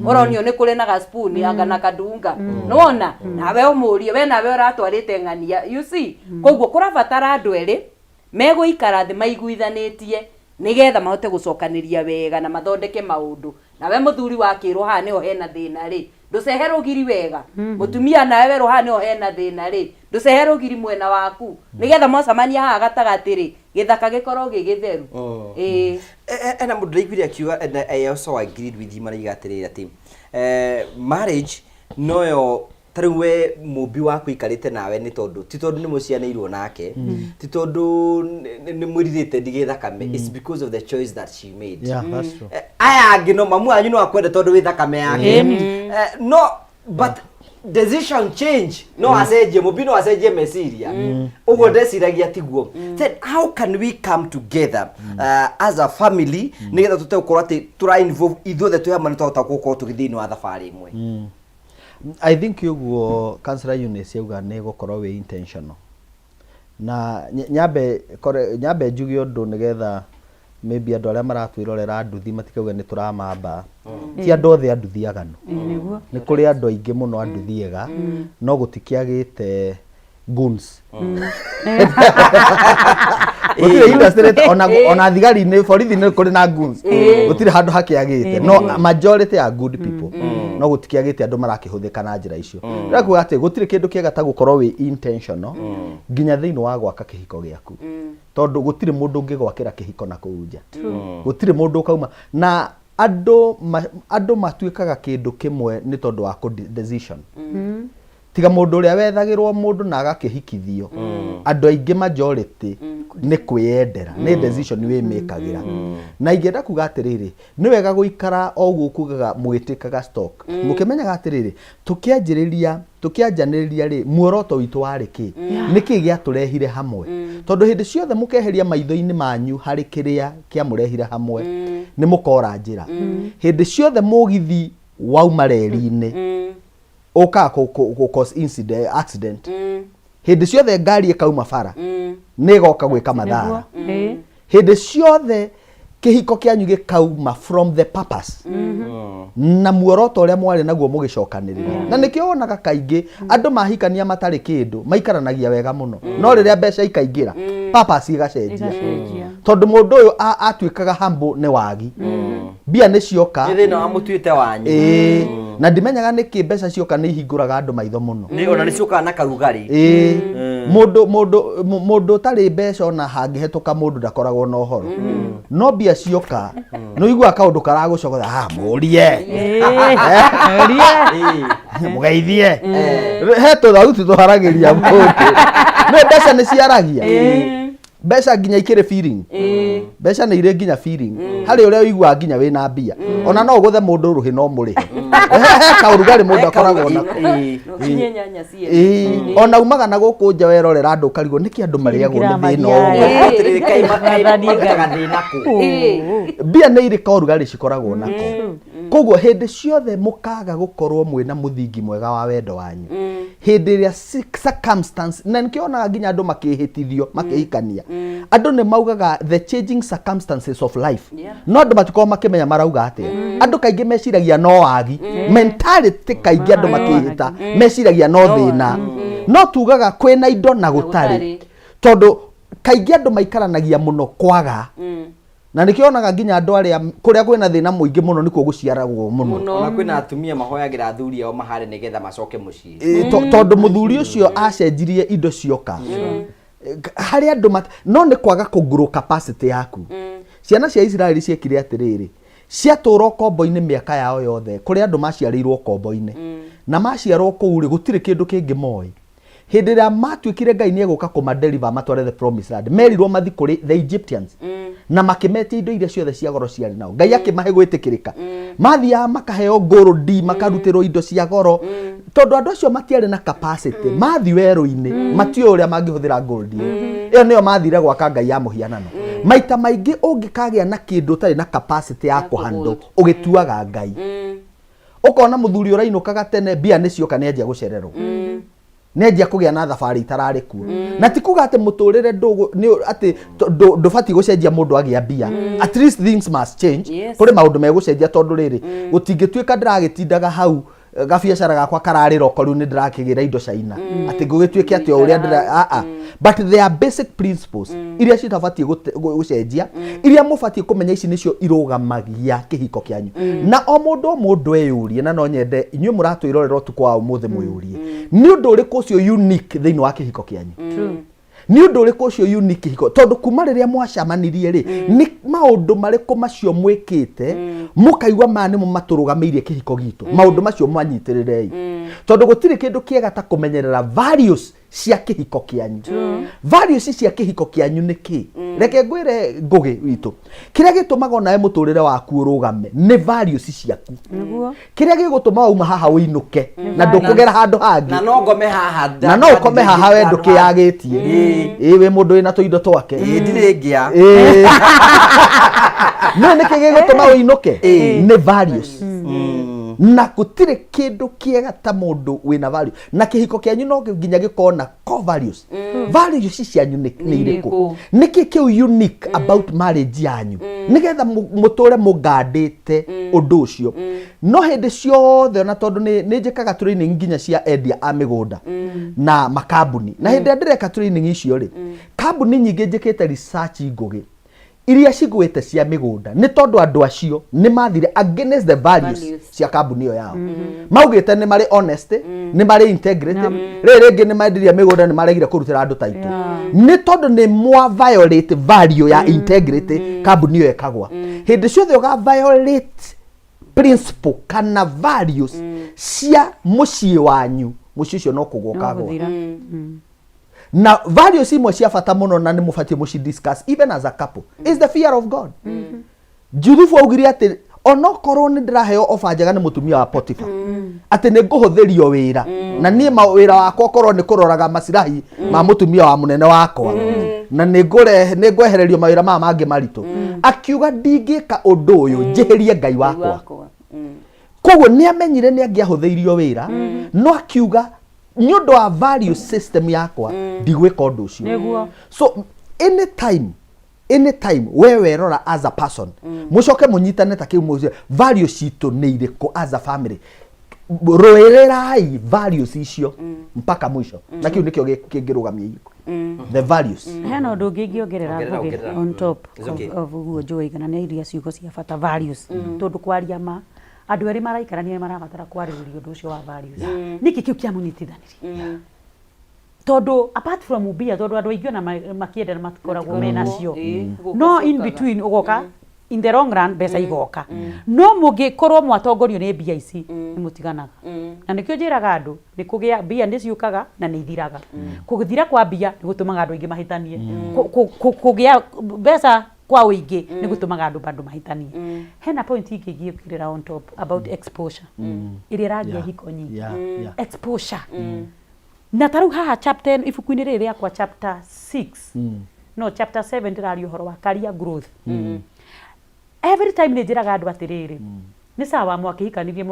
uronio ni kuri na ga spoon anga na kadunga nona nawe umurie we nawe uratwarite ng'ania you see koguo kurabatara andu eri meguikara thi maiguithanitie nigetha mahote gucokaniria wega na mathondeke maundu nawe muthuri wakirwo ha niho hena thina ri nduceherwo giri wega mutumia nawe roha niho hena thina ri nduceherwo giri mwena waku nigetha mwacamania ha gatagati ri githaka gikorwo gigitheru ena mundu ndaiguire akiuga and I also agreed with him arigatirira ati marriage noyo tariu we mubi waku ikarite nawe ni tondu ti tondu ni mucianirwo nake ti tondu ni muririte ndigithakame it's because of the choice that she made. Yeah, that's true. Aya ngino mamu anyu no akwenda tondu withakame yake no but decision change no aseje mubi no aseje mesiria ugo ndeciragia tiguo then how can we come together as a family nigetha tute ukorwo ati tura involve ithuothe twi hamwe nitwahota gukorwo tugithini wa thabari imwe. I think yugo Councillor Eunice yuga ne gukorwo we intentional na nyambe njugi undu nigetha maybe andu aria maratwirorera nduthi matikauga ni turamamba ti andu othe anduthi aganu ni kuri andu aingi muno anduthi ega no gutikiagite goons gutire industry ona thigari ni borithi ni kuri na goons gutire handu hakiagite no majority are good people no gutikiagite andu marakihuthika na njira icio rakuga ati gutire kindu kiega ta gukorwo we intentional nginya thiini wa gwaka kihiko giaku tondu gutire mundu ngigwakira kihiko na kuunja gutire mundu kauma na andu matuikaga kindu kimwe ni tondu wa decision tiga mundu uria wethagirwo mundu na agakihikithio andu aingi majority ni kwiyendera ni decision we mekagira na ingenda kuga atiriri ni wega guikara oguo kugaga mwitikaga stock mukimenyaga atiriri tukianjaniriria ri muoroto witu wari ki niki giaturehire hamwe tondu hindi ciothe mukeheria maitho-ini manyu hari kiria kia murehire hamwe ni mukora njira hindi ciothe mugithi wauma reri-ini oka cause incident accident hindi ciothe ngari ikauma bara nigoka gwika mathara hindi ciothe kihiko kianyu gikauma from the purpose na muoroto uria mwari naguo mugicokanirira na nikionaga kaingi andu mahikania matari kindu maikaranagia wega muno no riria mbeca ikaingira purpose igacenjia tondu mundu uyu atwikaga humble ni wagi bia ni cioka thina wa mutuite wanyu na ndimenyaga niki mbeca cioka ni ihinguraga andu maitho muno ni ona ni cioka na karugari mundu tari mbeca ona hangihetuka mundu ndakoragwo na uhoro no bia cioka no igua kaundu karagucoka murie mugeithie heto thauti tuharagiria mundu no mbeca ni ciaragia mbeca nginya ikire feeling mbeca ni ire nginya feeling hari uria uigua nginya wina mbia ona no guthe mundu ruhi no muri kaurugari mundu akoragwo nako nyanya cie ona umaga na guku nja werorera andu karigo niki andu mariagwo ni thina mbia ni ire kaurugari cikoragwo nako koguo hindi ciothe mukaga gukorwo mwina muthingi mwega wa wendo wanyu hindi iria circumstance na nikiona nginya andu makihitithio makihikania andu ni maugaga the changing circumstances of life no andu matiko makimenya marauga atia andu kaingi meciragia no wagi mentality kaingi andu makihita meciragia no thina no tugaga kwina indo na gutari tondu kaingi andu maikaranagia muno kwaga na nikionaga nginya andu aria kuria kwina thina muingi muno nikuo guciaragwo muno na kwina atumia mahoyagira athuri ao mahare nigetha macoke mucii tondu muthuri ucio acenjirie indo cioka hari andu no ni kwaga kugrow capacity yaku ciana cia Israeli ciekire atiriri ciatura kombo-ini miaka yao yothe kuri andu maciarirwo kombo-ini na maciarwo kuuri gutire kindu kingi moi hindi ria matwikire Ngai ni eguka kumadeliver matware the promised land merirwo mathi kuri the Egyptians na makimetia indo iria ciothe cia goro ciari nao Ngai akimahe gwitikirika mathia makaheo gold makarutirwo indo cia goro tondu andu acio matiari na capacity mathi weru-ini matio uria mangihuthira gold iyo niyo mathire gwaka Ngai ya muhianano maita maingi ungikagia na kindu tari na capacity ya kuhandle ugituaga Ngai ukona muthuri urainukaga tene bia ni cioka ni anjia gucererwo nendia kugia na thabari itarari kuo na ti kuga ati muturire ati ndubati gucenjia mundu agia mbia at least things must change kuri maundu megucenjia tondu riri gutingituika ndiragitindaga hau gabiacara gakwa kararira okoru ni ndirakigira indo China ati ngugituike ati o uria ndira but there are basic principles iria citabati gucenjia iria mubati kumenya ici nicio irugamagia kihiko kyanyu na o mundu eyurie na no nyende inyu muratu irorera utuku wa umuthe muyurie ni undu uriku ucio unique thiini wa kihiko kyanyu ni undu uriku ucio unique kihiko tondu kuma riria mwacamanirie ri ni maundu mariku macio mwikite mukaigwa mani mumaturugamirie kihiko gitu maundu macio mwanyitirerei tondu gutiri kindu kiega ta kumenyerera values cia kihiko kyanyu values cia kihiko kyanyu niki reke ngwire ngugi witu kiria gitumaga nae muturire waku urugame ni values ciaku kiria gigutuma uma haha uinuke na ndukugera handu hangi na no ngome haha na no ukome haha we ndukiagitie we mundu ina tuindo twake ndire ngia no niki gigutuma uinuke ni values na gutire kindu kiega ta mundu wina value na kihiko kyanyu no nginya gikona core values values cianyu ni iriku niki kiu unique about marriage yanyu nigetha muture mugandite undu ucio no hindi ciothe na tondu ni njikaga training nginya cia endia a migunda na makambuni na hindi ndireka training icio ri kambuni nyingi njikite research ngugi iria cigwite cia migunda ni tondu andu acio ni mathire against the values cia kambuni iyo yao maugite ni mari honest ni mari integrity ringi ni mendiria migunda ni maregire kurutira andu taitu ni tondu ni mwa violate value ya integrity kambuni iyo ekagwa hindi ciothe uga violate principle kana values cia mucii wanyu mucii ucio no kugwokagwa na values imwe cia bata muno na ni mubatie muci discuss even as a couple is the fear of God. Juthufu augire ati onokorwo ni ndiraheo ofa njega ni mutumia wa Potiphar ati ni nguhuthirio wira na nie mawira wakwa korwo ni kuroraga macirahi ma mutumia wa munene wakwa na ni ngwehererio mawira ma mangi marito akiuga ndingika undu uyu njihirie Ngai wakwa koguo ni amenyire ni angiahuthirio wira no akiuga nyundo wa value system yakwa ndigwika undu ucio so anytime wewe rora as a person mucoke munyitane ta kiu value citu ni iriku as a family roererai values icio mpaka mwisho na kiu nikio kingirugamia iko the values hena undu ngingiongerera on top of uguo njui kana ni iria ciugo cia bata values tondu kwaria ma andu eri maraikarania marabatara kwarĩrĩria undu ucio wa values niki kiu kia munitithanirie tondu apart from ubia tondu andu aingĩ na makienda na matikoragwo menacio no in between ugoka in the long run besa igoka no mugikorwo mwatongorio ni mbia ici ni mutiganaga na nikio njiraga andu ni kugia mbia ni ciukaga na ni ithiraga kuthira kwa mbia ni gutumaga andu aingi mahitanie kugia besa kwa uingi ni gutumaga andu bandu mahitanie hena point ingi ngiukirira on top about exposure iria ragia hiko nyingi exposure na taru haha chapter ifuku-ini riri riakwa chapter 6 no chapter 7 ndirario horo wa career growth every time ni njiraga andu atiriri ni sawa mwakihikanirie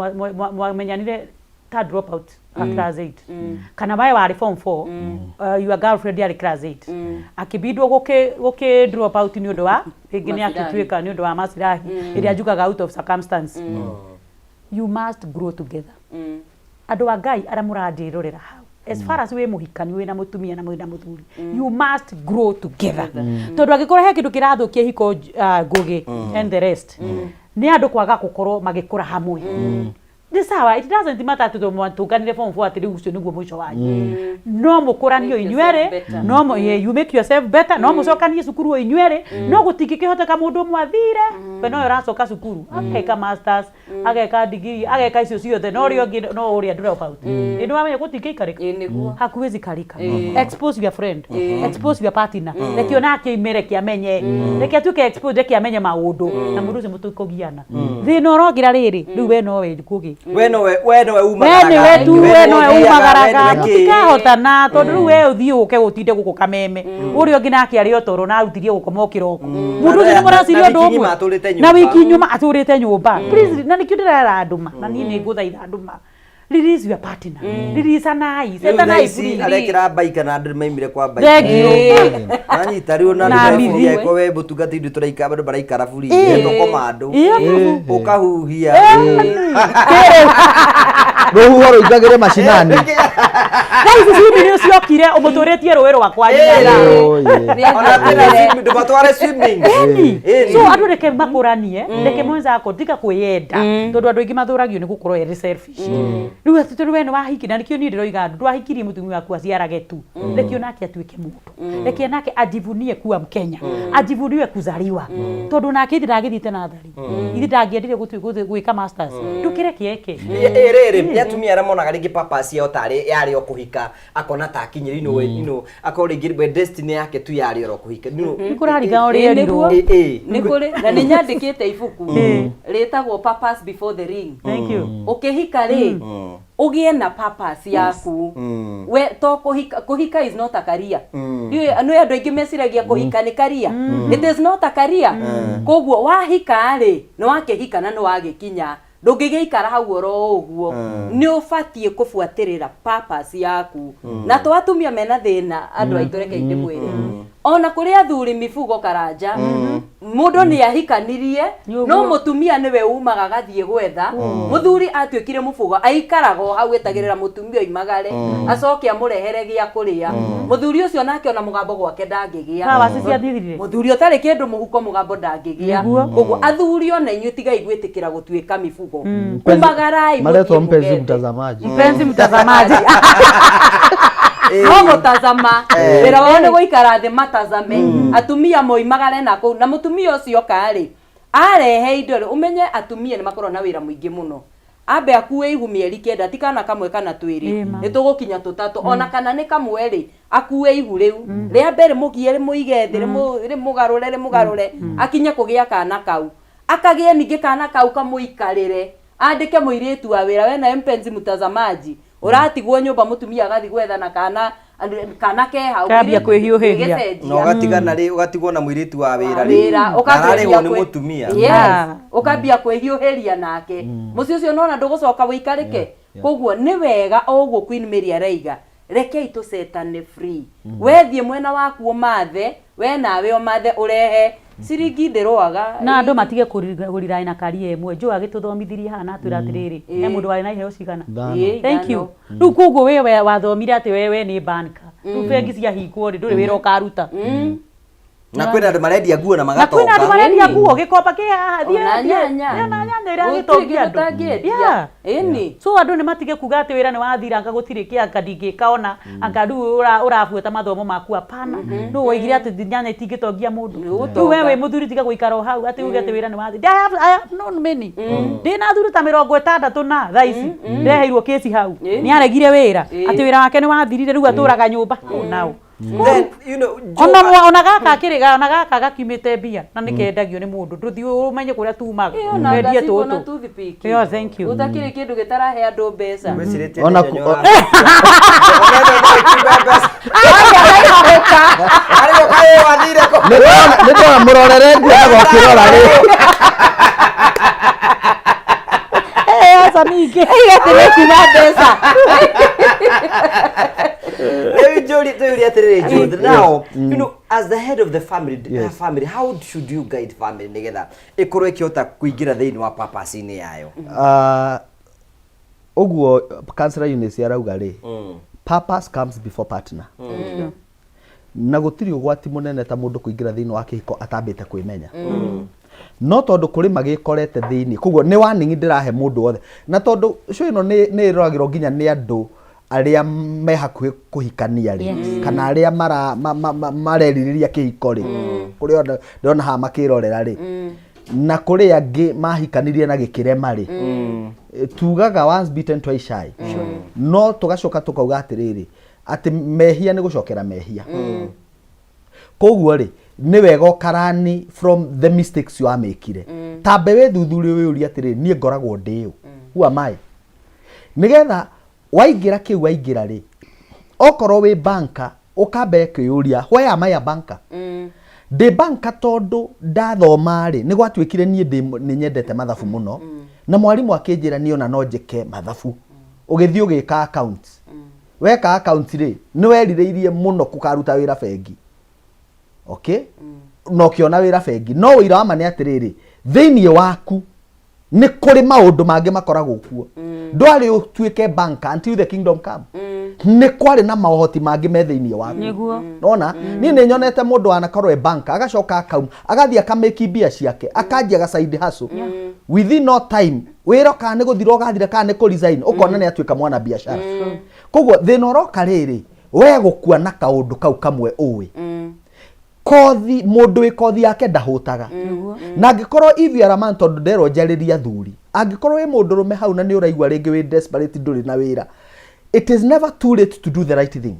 mwamenyanire ta drop out at class 8 kana bae wari form 4 your girlfriend yari class 8 akibidwo goke drop out ni undu wa ingine akitweka ni undu wa masirahi iria njugaga out of circumstance you must grow together andu wa Ngai ara murandirorera hau as far as we muhikani we na mutumia na mwina muthuri you must grow together tondu agikora he kindu kirathukia hiko ngugi and the rest ni andu kwaga gukorwo magikura hamwe ni sawa it doesn't matter to mwantukanire form 4 atiri ucio niguo mwisho wanyu no mukuranio inyuere no you make yourself better no mucokanie cukuru inyuere no gutikikihoteka mundu mwathire we no uracoka cukuru ageka masters ageka degree ageka icio ciothe no rio no uria drop out ino amenye gutikikarika hakuwezi karika expose your friend expose your partner rekio nake imere kiamenye rekio tuke expose rekio amenye maundu na mundu ucio mutukogiana thino rogira riri riu we no we kugi we no umagaraga tikahotana tondu riu we uthii uke gutinde guku kameme urio ngi nake ari otoro na arutirie gukoma kiroko mundu ucio muracirio ndu umwe na wiki nyuma aturite nyumba please na nikio ndirara nduma na nie ni nguthaitha nduma release your partner release anai setanai please arekira bike na andu maimire kwa bike nani tari na mithie ko we butugati ndu turaika bandu baraikara buri ndo komando ukahuhia ruhuho ruigagire macinani guys swimming ni ciokire umuturetie rwero wakwa ona tena ndu batware swimming so andu reke makuranie reke mwenza ako tika kwiyenda tondu andu ingi mathuragio ni gukorwo eri selfish riu atitu we ni wahiki na nikio ni ndiroiga andu ndwahikirie mutumia waku aciarage tu reke onake atuike mundu reke nake ajivunie kuwa Mkenya ajivunie kuzaliwa tondu nake ndiragithite na thari ithi ndangiendire gwika masters ndukire kieke atumia aramonaga ringi papa cio tari yari okuhika akona takinyiri no akori ngirbe destiny yake tu yari okuhika nikurariga ori erirwo nikuri na ninyandikite ibuku ritagwo purpose before the ring. Thank you. Ukihika ri ugie na purpose yaku we to kuhika is not a career no andu aingi mesiragia kuhika ni career it is not a career koguo wahika ri no wakihika na no wagikinya ndungigeikara hau oro uguo ni ubatie kufuatirira purpose yaku na twatumia mena thina andu aitoreke inde mwire ona kuri athuri mifugo karanja mundu ni ahikanirie no mutumia niwe umaga gathie gwetha muthuri atuikire mufugo aikarago hau etagirira mutumia imagare acoke amurehere gia kuria muthuri ucio nake ona mugambo gwake ndangigia muthuri utari kindu muhuko mugambo ndangigia koguo athuri ona inyu tiga igwitikira gutuika mifugo umagarai maletwa mpenzi mtazamaji no gutazama wira wao ni guikara thi matazame atumia moimagare na mutumia ucio kari arehe indo umenye atumia ni makorwo na wira muingi muno ambe akue ihu mieri kenda tikana kamwe kana twiri nitugukinya tutatu ona kana ni kamwe ri akue ihu riu ria mbere mugiere muigethi ri mugarure akinye kugia kana kau akagie ningi kana kau kamuikarire andike muiritu wa wira we na mpenzi mtazamaji uratigwo nyumba mutumia agathi gwetha na kana ke hau kambia kwihiuhiria no gatigana ri ugatigwo na muiritu wa wira ri ukararehwo ni mutumia ukambia kwihiuhiria nake mucio ucio nona ndugucoka wikarike koguo ni wega oguo Queen Mary araiga reke itu setane free wethie mwena waku umathe we nawe umathe urehe siringi ndirwaga na andu matige kurira ina kari emwe jo agituthomithirie hana twira atiriri he mundu wari na iheo cigana thank you riu koguo we wathomire ati we ni banka riu bengi cia hingwo ri nduri wira ukaruta na kwina andu marendia nguo na magatoka na kwina andu marendia nguo gikomba ki haha thie na nyanya ira gitongia andu eni so andu ni matige kuga ati wira ni wathira anga gutire ki akadingikaona anga ndu urabueta mathomo maku hapana no woigire ati nyanya itingitongia mundu tu wewe muthuri tiga guikara hau ati uge ati wira ni wathira I have known many ndina thuri ta 60 na thaici ndeheirwo kesi hau ni aregire wira ati wira wake ni wathirire riu aturaga nyumba nao then you know ona gaka kiriga ona gaka gakimite mbia na nikendagio ni mundu nduthi umenye kuria tumaga wendie tutu yo thank you utakire kindu gitarahe andu mbeca ona ariyo kae wanire ko ndio murorere ndio gokirora ri asa mingi gatire kuma mbeca now you know as the head of the family how should you guide family nigetha ikorwo ikiota kuingira thiini wa purpose ni yayo oguo Councillor Eunice arauga ri purpose comes before partner na gutiri ugwati munene ta mundu kuingira thiini wa kihiko atambite kwimenya no tondu kuri magikorete thiini koguo ni warning ndirahe mundu wothe na tondu show ino ni iroragirwo nginya ni andu aria me hakuhi kuhikania ri kana aria mareririria kihiko ri kuri ndona ha makirorera ri na kuri angi mahikanirie na gikirema ri tugaga once beaten twice shy no tugacoka tukauga atiriri ati mehia ni gucokera mehia koguo ri ni wega ukarani from the mistakes you are making tambe we thuthuri we uri atiriri nie ngoragwo ndiu who am I nigetha waigira kiu waigira ri okorwo wi banka ukambe kiyuria why am I a banker de banka tondu ndathoma ri ni gwatwikire nie ni nyendete mathabu muno na mwarimu akinjira ni ona no njike mathabu ugithii ugika account weka account ri ni weririirie muno kukaruta wira bengi okay no kiona wira bengi no wira wa mane atiriri thiini waku ni kuri maundu mangi makoragwo kuo ndwari utuike banker until the kingdom come ni kwari na maohoti mangi me thiini waku niguo nona ni nyonete mundu anakorwo e banker agacoka akaum agathia akameki bia ciake akanjia ga side hustle within no time wira kana ni guthira ugathira kana ni ku resign ukona ni atuika mwana biashara koguo thina uroka riri we gukua na kaundu kau kamwe uwi kothi mundu wi kothi yake ndahutaga na angikorwo ivi araman tondu ndero njariria thuri angikorwo wi mundu rume hau na ni uraigwa ringi wi desperate nduri na wira it is never too late to do the right thing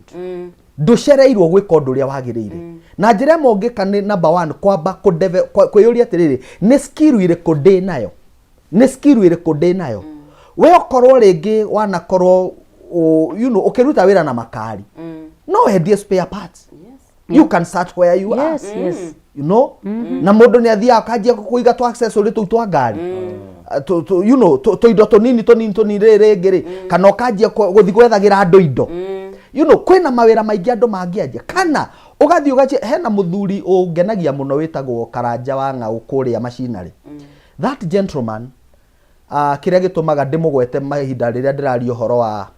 nducereirwo gwika undu uria wagirire na njira ĩmwe ũngĩka nĩ number 1 kwamba kwĩyũria atiriri ni skill iriku ndi nayo ni skill iriku ndi nayo we okorwo ringi wanakorwo ukiruta wira na makari no hendie spare parts you can start where you are yes you know na mundu ni athia akanjia kuiga to accessory tu twa ngari to indo tonini riri kana ukanjia guthi gwethagira andu indo kwina mawira maingi andu mangianjia kana ugathi ugachi hena muthuri ungenagia muno witagwo Karanja wa Ng'au kuria machinery that gentleman kiria gitumaga ndimugwete mahinda riria ndiraria uhoro wa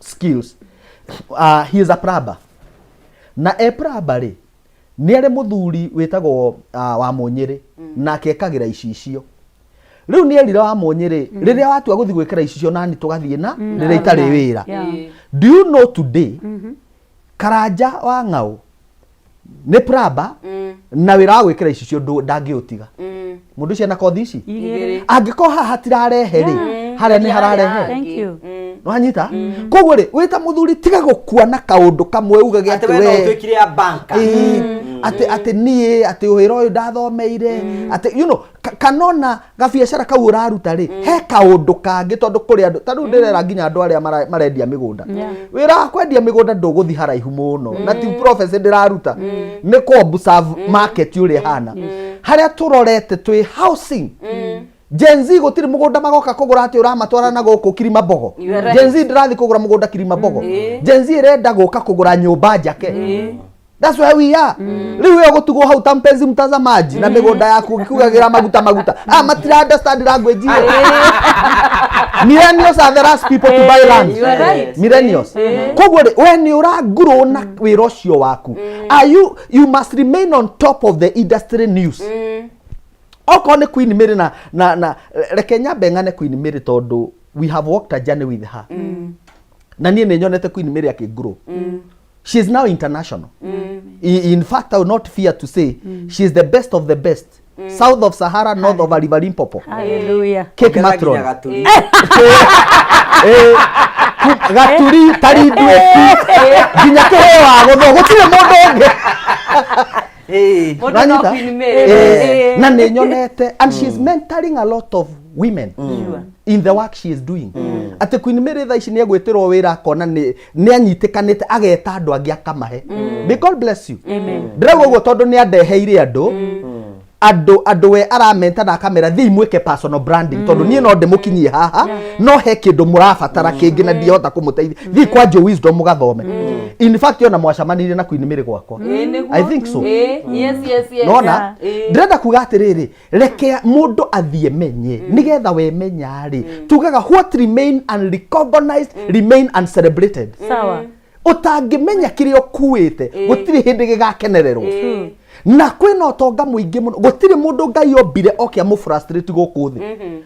skills he is a plumber na plumber ri ni ari muthuri witagwo wa Munyiri na akekagira icicio riu ni erira wa Munyiri riria watua guthi gwikira icicio nani tugathie na riria itari wira do you know today Karanja wa Ng'au ni plumber na wira wa gwikira icicio ndangiutiga mundu ciana kothi ici angiko haha tirare ri haria ni hararehe thank you wanyita koguo ri wita muthuri tiga gukua na kaundu kamwe ugage ati we no twikire ya banka ati nie ati wira uyu ndathomeire ati kanona gabiacara kau uraruta ri he kaundu kangi tondu kuri andu tanu ndirera nginya andu aria marendia migunda wira wa kwendia migunda nduguthi haraihu muno na ti professor ndiraruta ni ko observe market uri hana haria turorete twi housing Gen Z gutiri mugunda magoka kugura ati uramatwara na guku Kirima Bogo Gen Z ndirathi kugura mugunda Kirima Bogo Gen Z irenda guka kugura nyumba njake that's why we are riu yo gutugo hau tampenzi mtazamaji na migunda yaku ngikugagira maguta matira understand language millennials are the last people to buy land you are right millennials koguo we ni uraguru na wira ucio waku are you must remain on top of the industry news oko ne Queen Mary na rekenya bengane Queen Mary tondu we have walked a journey with her na nie ne nyonete Queen Mary akigrow she is now international in fact I will not fear to say she is the best of the best south of Sahara north of River Limpopo hallelujah cake matron gaturi tarindu ginya kirewa gutho gutire mundu ungi na ne nyonete and she is mentoring a lot of women in the work she is doing ati Queen Mary tha ici ni egwitirwo wira akona ni anyitikanite ageta andu angi akamahe may God bless you ndirauga uguo tondu ni andeheire andu we aramenta na kamera thi mwike personal branding tondu nie no ndimukinyie haha no he kindu murabatara kingi na ndihota kumuteithia thi kwa Jo Wisdom mugathome in fact yona mwacamanirie na Queen Mary gwakwa I think so yes nona ndirenda kuga atiriri reke mundu athie menye nigetha we menyari tugaga what remain unrecognized remain uncelebrated sawa utangimenya kirio kuite gutiri hindi gigakenererwo na kwina utonga muingi muno gutiri mundu Ngai ombire okia mu frustrate guku thi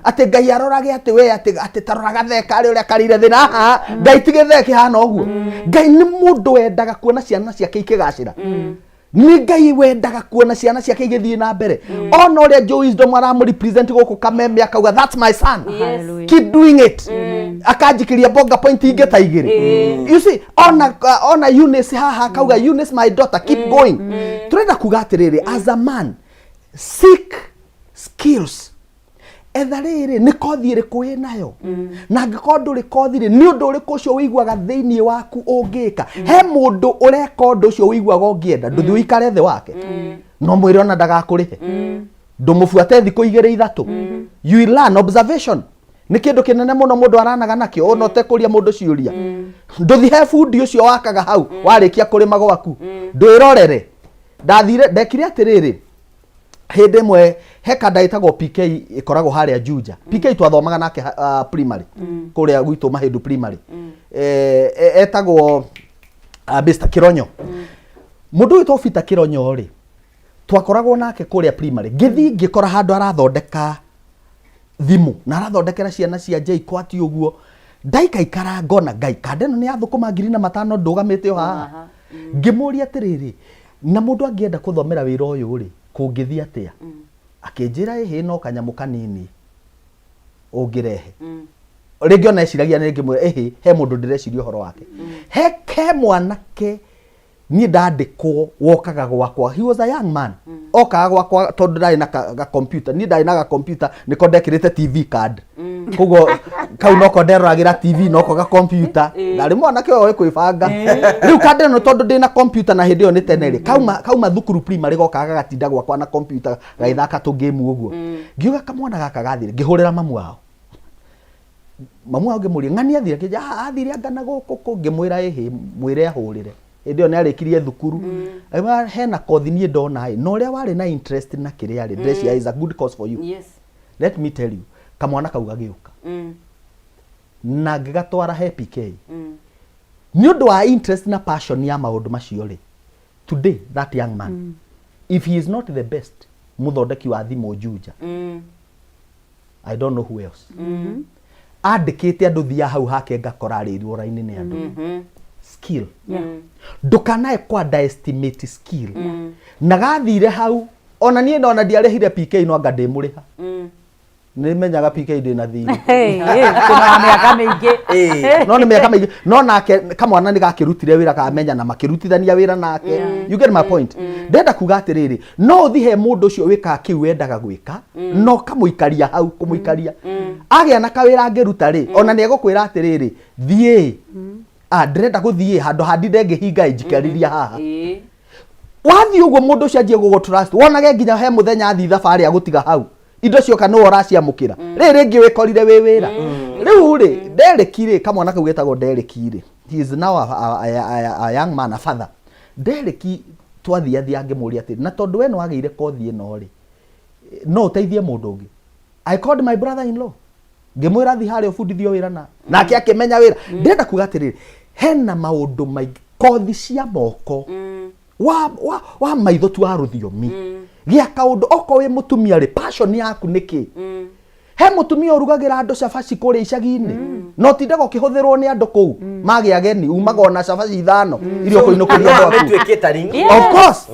ati Ngai arorage ati we ati taroraga theka ari uria karire thina ha Ngai tige theke hana uguo Ngai ni mundu wendaga kuona ciana ciake ikigacira ni Ngai wendaga kuona ciana ciake igithii na mbere ona uria Jo Wisdom aramu represent guku kameme akauga that's my son keep doing it akanjikiria bonga point ingi ta igiri you see ona Eunice haha akauga Eunice my daughter keep going turenda kuga atiriri as a man seek skills ethariri ni kothi iriku wi nayo na ngiko nduri kothi ri ni undu uriku ucio wiguaga thiini waku ungika he mundu ureka undu ucio wiguaga ungienda nduthi uikare thi wake no mwire ona ndagakurihe ndumubuate thiku igiri ithatu you learn observation nä kä ndå kä nene må no må ndå aranaga nakio ona å kuria må ndå ciå ndå thihe bundi å cio wakaga hau warä kia kå rä ma gwaku ndå ä rorere ndathire ndekire atä rä rä hä ndä ĩmwe he kanda ĩtagwo PK ĩkoragwo harĩa Juja PK twathomaga nake primary kũrĩa gwitũ Mahĩndũ primary etagwo Mr Kironyo mũndũ wĩtwo Peter Kironyo rĩ twakoragwo nake kũrĩa primary ngĩthi ngĩkora handũ arathondeka thimũ na arathondekera ciana cia JKUAT ũguo ndaikaikara ngona ngai kanda ĩno nĩ ya thũkũma 5,000 ndũgamĩte o haha ngĩmũria atĩrĩrĩ na mũndũ angĩenda kũthomera wĩra ũyũ rĩ kũngĩthi atia akĩnjĩra ĩhĩ no kanyamũ kanini ũngĩrehe rĩngĩ ona eciragia rĩngĩ mwe ĩhĩ he mũndũ ndĩreciria ũhoro wake he mwanake niĩ ndandĩkwo wokaga gwakwa he was a young man okaga gwakwa tondũ ndarĩ na computer niĩ ndarĩ na computer nĩko ndekĩrĩte TV card koguo kau noko nderoragĩra TV noko ga computer ndarĩ mwanake oĩ kwĩbanga rĩu kanda ĩno tondũ ndĩ na computer na hĩndĩ ĩyo nĩ tene rĩ kauma thukuru primary gokaga gatinda gwakwa na computer gaithaka tũ game ũguo ngiuga kamwana gaka gathire ngĩhũrĩra mamu wao ngĩmũria ng'ani athire kĩnja athire angana gũkũ ngĩmwĩra ĩhĩ mwĩre ahũrĩre hĩndĩ ĩyo nĩ arĩkirie thukuru hena kothi niĩ ndona no ũrĩa warĩ na interest na kĩrĩa rĩ ndĩreciria is a good cause for you let me tell you kamwana kau gagĩũka na ngĩgatwara he PK nĩ ũndũ wa interest na passion ya maũndũ macio rĩ today that young man if he is not the best mũthondeki wa thimũ Juja I don't know who else andĩkĩte andũ thia hau hake ngakora rĩ wĩra-inĩ nĩ andũ skill ndũkanae kwa underestimate skill na gathire hau ona niĩ ndona ndiarĩhire PK no anga ndĩmũrĩha nĩ menyaga PK ndĩ na thirĩ kuna mĩaka mĩingĩ no nĩ mĩaka mĩingĩ no nake kamwana nĩ gakĩrutire wĩra kamenya na makĩrutithania wĩra nake you get my point ndenda kuga atĩrĩrĩ no ũthi he mũndũ ũcio wĩkaga kĩu wendaga gwĩka no kamũikaria hau kũmũikaria agĩa na kawĩra angĩruta rĩ ona nĩ egũkwĩra atĩrĩrĩ thiĩ ndĩrenda gũthiĩ handũ handinde ngĩhinga njikariria haha wathiĩ ũguo mũndũ ũcio anjie gũgũ trust wonage nginya he mũthenya athi thabarĩ agũtiga hau indo cioka nĩ ũraciamũkĩra rĩrĩ rĩngĩ wĩkorire wĩ wĩra rĩu rĩ Dereki rĩ kamwana kau getagwo Dereki rĩ he is now a young man a father Dereki twathiathia ngĩmũria atĩrĩ na tondũ we nĩ wagĩire kothi ĩno rĩ no ũteithie mũndũ ũngĩ I called my brother in law ngĩmwĩra thi harĩa ũbundithio wĩra nake akĩmenya wĩra ndenda kuga atĩrĩrĩ hena maũndũ maingĩ kothi cia moko wa maitho tu wa rũthiomi gĩa kaũndũ oko wĩ mũtumia rĩ passion yaku nĩkĩ he mũtumia ũrugagĩra andũ cabaci kũrĩa icagi-inĩ no tindaga ũkĩhũthĩrwo nĩ andũ kũu magĩa ageni umaga ona cabaci 5 irio kũinũkĩria gwaku of course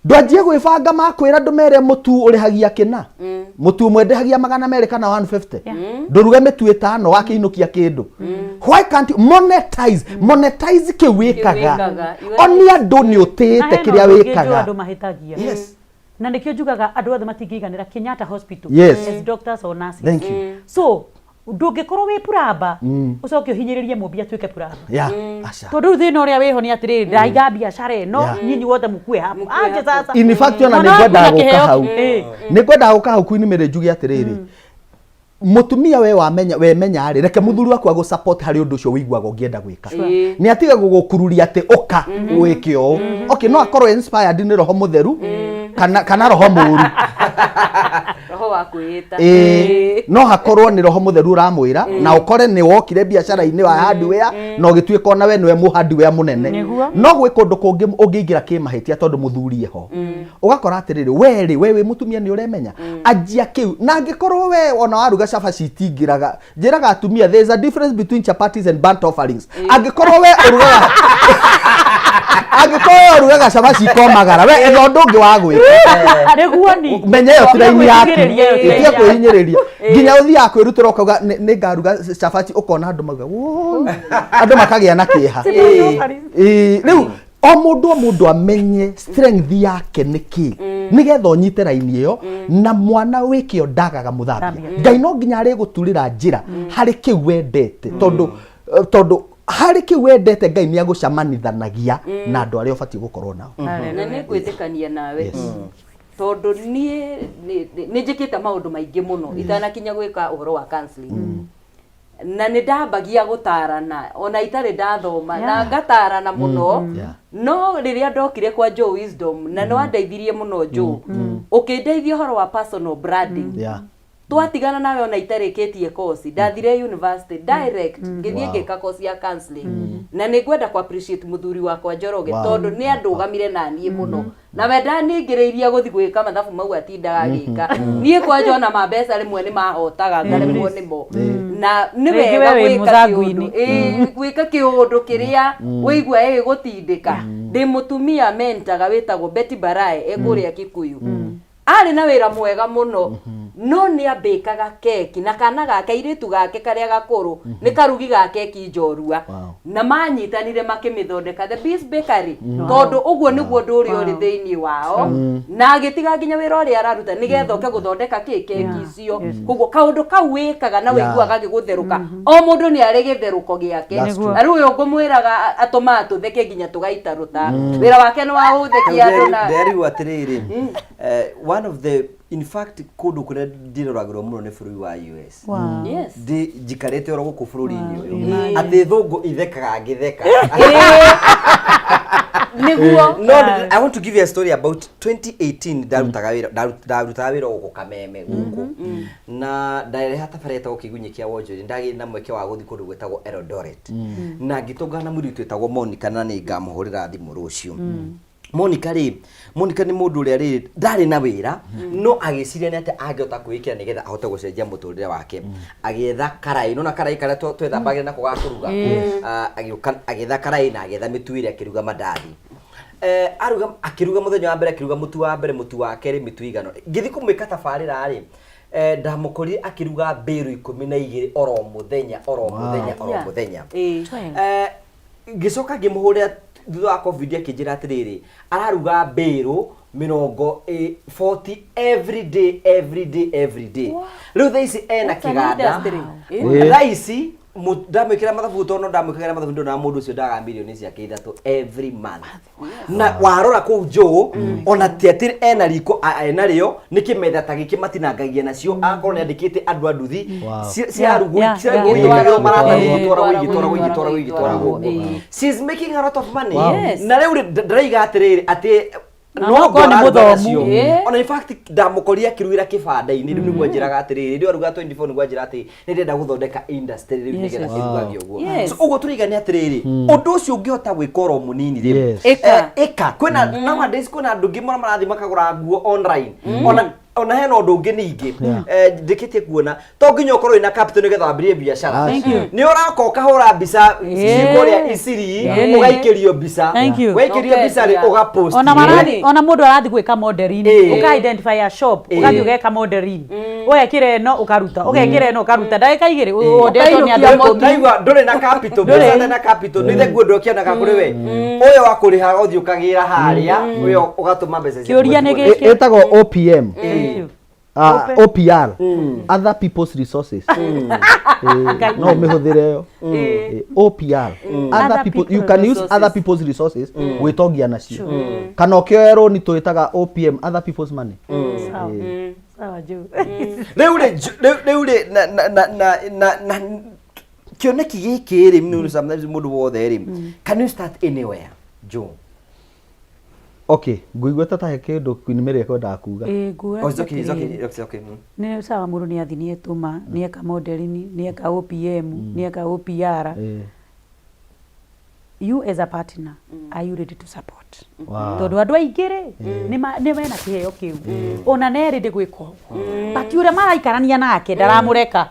ndwanjie gwĩbanga makwĩra ndũmere mũtu ũrĩhagia kĩna mũtu ũmwe ndĩhagia 200 kana 150 ndũruge mĩtu 5 wakĩinũkia kĩndũ why can't you monetize kĩu wĩkaga oni andũ nĩ ũtĩĩte kĩrĩa wĩkaga yes na nĩkĩo njugaga andũ othe matingĩiganĩra Kenyatta Hospital as doctors or nurses. Thank you. So ndũngĩkorwo wĩ puramba ũcoke ũhinyĩrĩrie mũmbi atuĩke puramba tondũ thĩna ũrĩa wĩho nĩ atĩrĩrĩ ndaiga biacara ĩno nyinyi wothe mũkue hapo anje sasa in fact ona nĩngwendaga gũka hau nĩngwendaga gũka hau kuinĩmĩrĩ njuge atĩrĩrĩ mutumia we menya rĩ reke muthuri waku agũ support harĩ ũndũ ũcio wĩiguaga ũngĩenda gwĩka nĩ atiga gũgũkururia atĩ ũka wĩke ũũ okay no akorwo inspired nĩ roho mũtheru kana roho mũru roho wa kwĩta no hakorwo nĩ roho mũtheru ũramwĩra na ũkore nĩ wokire biacara-inĩ wa hardware no gĩtuĩka ona we nĩwe mũ hardware mũnene no gwĩ kũndũ kũngĩ ũngĩingĩra kĩmahĩtia tondũ mũthuri ho ũgakora atĩrĩrĩ we wĩ mũtumia nĩ ũremenya anjia kĩu na angĩkorwo we ona waruga cabaci itingĩraga njĩraga atumia there is a difference between chapatis and burnt offerings angĩkorwo we ũrugaga cabaci ikomagara we etho ũndũ ũngĩ wa gwĩka menya ĩyo tiraini yaku itia kwĩhinyĩrĩria nginya ũthiaga kwĩrutĩra ũkauga nĩ ngaruga cabaci ũkona andũ mauga andũ makagĩa na kĩeha rĩu o mũndũ amenye strength yake nĩkĩ nĩgetha ũnyite raini ĩyo na mwana wĩkĩo ndagaga mũthambia Ngai no nginya arĩgũturĩra njĩra harĩ kĩu wendete tondũ harĩ kĩu wendete Ngai nĩ agũcamanithanagia na andũ arĩa ũbatiĩ gũkorwo nao na nĩ gwĩtĩkania nawe tondu nie ni njikite maundu maingi muno itanakinya gwika uhoro wa counseling na nä ndambagia gå tarana ona itarä ndathoma na ngatarana må no no rä rä a ndokire kwa Joe Wisdom na no andeithirie må no Joe å kä ndeithia horo wa personal branding twatigana nawe ona itarä kä tie kosi ndathire university direct ngithie ngika kosi ya counseling na nä ngwenda ku appreciate muthuri wakwa Njoroge tondu nä andågamire na niä må no na we ndaningä gå thi gwä ka mathabu mau atindaga gä ka niä kwanja ona mambeca rä mwe nä mahotaga ngaremwo nä mo na nä wega gwä ka kä å ndå kä rä a wå igua ä gå tindä ka ndä må tumia mentaga wä tagwo Betty Barae ekå rä a Kikuyu arä na wä ra mwega må no no nä ambäkaga keki na kana gake airĩtu gake karĩa gakũrũ nĩ karugi ga keki njorua na manyitanire makĩmĩthondeka the Beast Bakery tondũ ũguo nĩguo ũndũ ũrĩa ũrĩ thĩinĩ wao na agĩtiga nginya wĩra ũrĩa araruta nĩgetha oke gũthondeka keki icio koguo kaũndũ kau wĩkaga na wĩiguaga gĩgũtherũka o mũndũ nĩ arĩ gĩtherũko gĩake na rĩu ũyũ ngũmwĩraga atũma tũtheke nginya tũgaita rũta wĩra wake nĩ wa gũthekia andũ na nderiu atĩrĩrĩ one of the in fact kundu kuria ndiroragirwo muno ni bururi wa US yes ndi njikarite oro guku bururi-ini uyu ati thungu ithekaga ngitheka niguo no I want to give you a story about 2018 ndarutaga wira guku Kameme guku na ndareha tabareta ukigunyĩkia wonjori ndagĩ na mweke wa guthi kundu gwetagwo Eldoret na ngitungana muri twetagwo Monica na nĩ ngamuhurira thimũ rũciũ Monica nĩ mũndũ ũrĩa rĩ ndarĩ na wĩra no agĩciria nĩ atĩ angĩhota kwĩkĩra nĩgetha ahote gũcenjia mũtũrĩre wake agĩetha karai no na karai karĩa twethambagĩra nako ga kũruga agĩetha karai na agĩetha mĩtu ĩrĩa akĩruga mandathi aruga akĩruga mũthenya wa mbere akĩruga mũtu wa mbere mũtu wa kerĩ mĩtu igano ngĩthi kũmwĩka tabarĩra rĩ ndamukorire akiruga mbĩrũ 12 oro mũthenya ngĩcoka ngĩmũhũrĩra thutha wa covid akĩnjĩra atĩrĩrĩ araruga mbĩrũ 40 every day rĩu thaa ici ena kĩganda thaa ici ndamwĩkĩra mathabu tono ndamwĩkĩra mathabu ndona mũndũ ũcio ndaga milioni ciake 3 every month na warora kũu Joe ona tiatĩrĩ ena riko enarĩo nĩ kĩmetha ta gĩkĩ matinangagia nacio akorwo nĩ andĩkĩte andũ a nduthi ciarugwo she's making a lot of money na rĩu ndĩraiga atĩrĩrĩ atĩ no kone muthomu ona in fact ndamukoria kirugira kibanda-ini riu niguo njiraga atĩrĩrĩ rĩu aruga 24 niguo njira atĩ nĩ ndenda gũthondeka industry riu nĩgetha kirugage ũguo so ũguo tũrigane atĩrĩrĩ ũndũ ũcio ũngĩhota gwĩka oro mũnini rĩ eka kwĩna nowadays kwĩna andũ ngĩ marathi makagũra nguo online ona hena ũndũ ũngĩ ningĩ ndĩkĩtie kuona to nginya ũkorwo ina capital nĩgetha wambĩrĩrie biacara nĩ ũrakorwo ũkahũra mbica cikũrĩa iciri ũgaikĩrio mbica waikĩrio mbica rĩ ũgapost ona mũndũ arathi gwĩka modeling ũka identify a shop ũgathi ũgeka modeling ũgekĩra ĩno ũkaruta ũgekĩra ĩno ũkaruta ndagĩka igĩrĩ ũndetwo nĩ andũ ndaigua ndũrĩ na capital mbica na capital nĩ thegua ndũ ũkĩonaga kũrĩ we ũyũ wakũrĩha ũthiĩ ũkagĩra harĩa ũyũ ũgatũma mbeca kĩũria nĩ gĩkĩ ĩtagwo OPM OPR other people's resources no mehũthĩre yo OPR other people you can use other people's resources gwĩtongia nacio kana ũkĩoerwo nĩ twĩtaga OPM other people's money sawa Joe rĩu na kĩoneki gĩkĩ rĩ sometimes mũndũ wothe rĩ can you start anywhere Joe okay ngũigua ta kĩndũ kwĩnĩmĩrĩa kwendaga kuga okay nĩ sawa mũndũ nĩ athi nĩ etũma nĩ eka modeling nĩ eka OPM nĩ eka OPR you as a partner are you ready to support tondũ andũ aingĩ rĩ nĩ mena kĩheo kĩu ona nĩ ready gwĩka ũguo but ũrĩa maraikarania nake ndaramũreka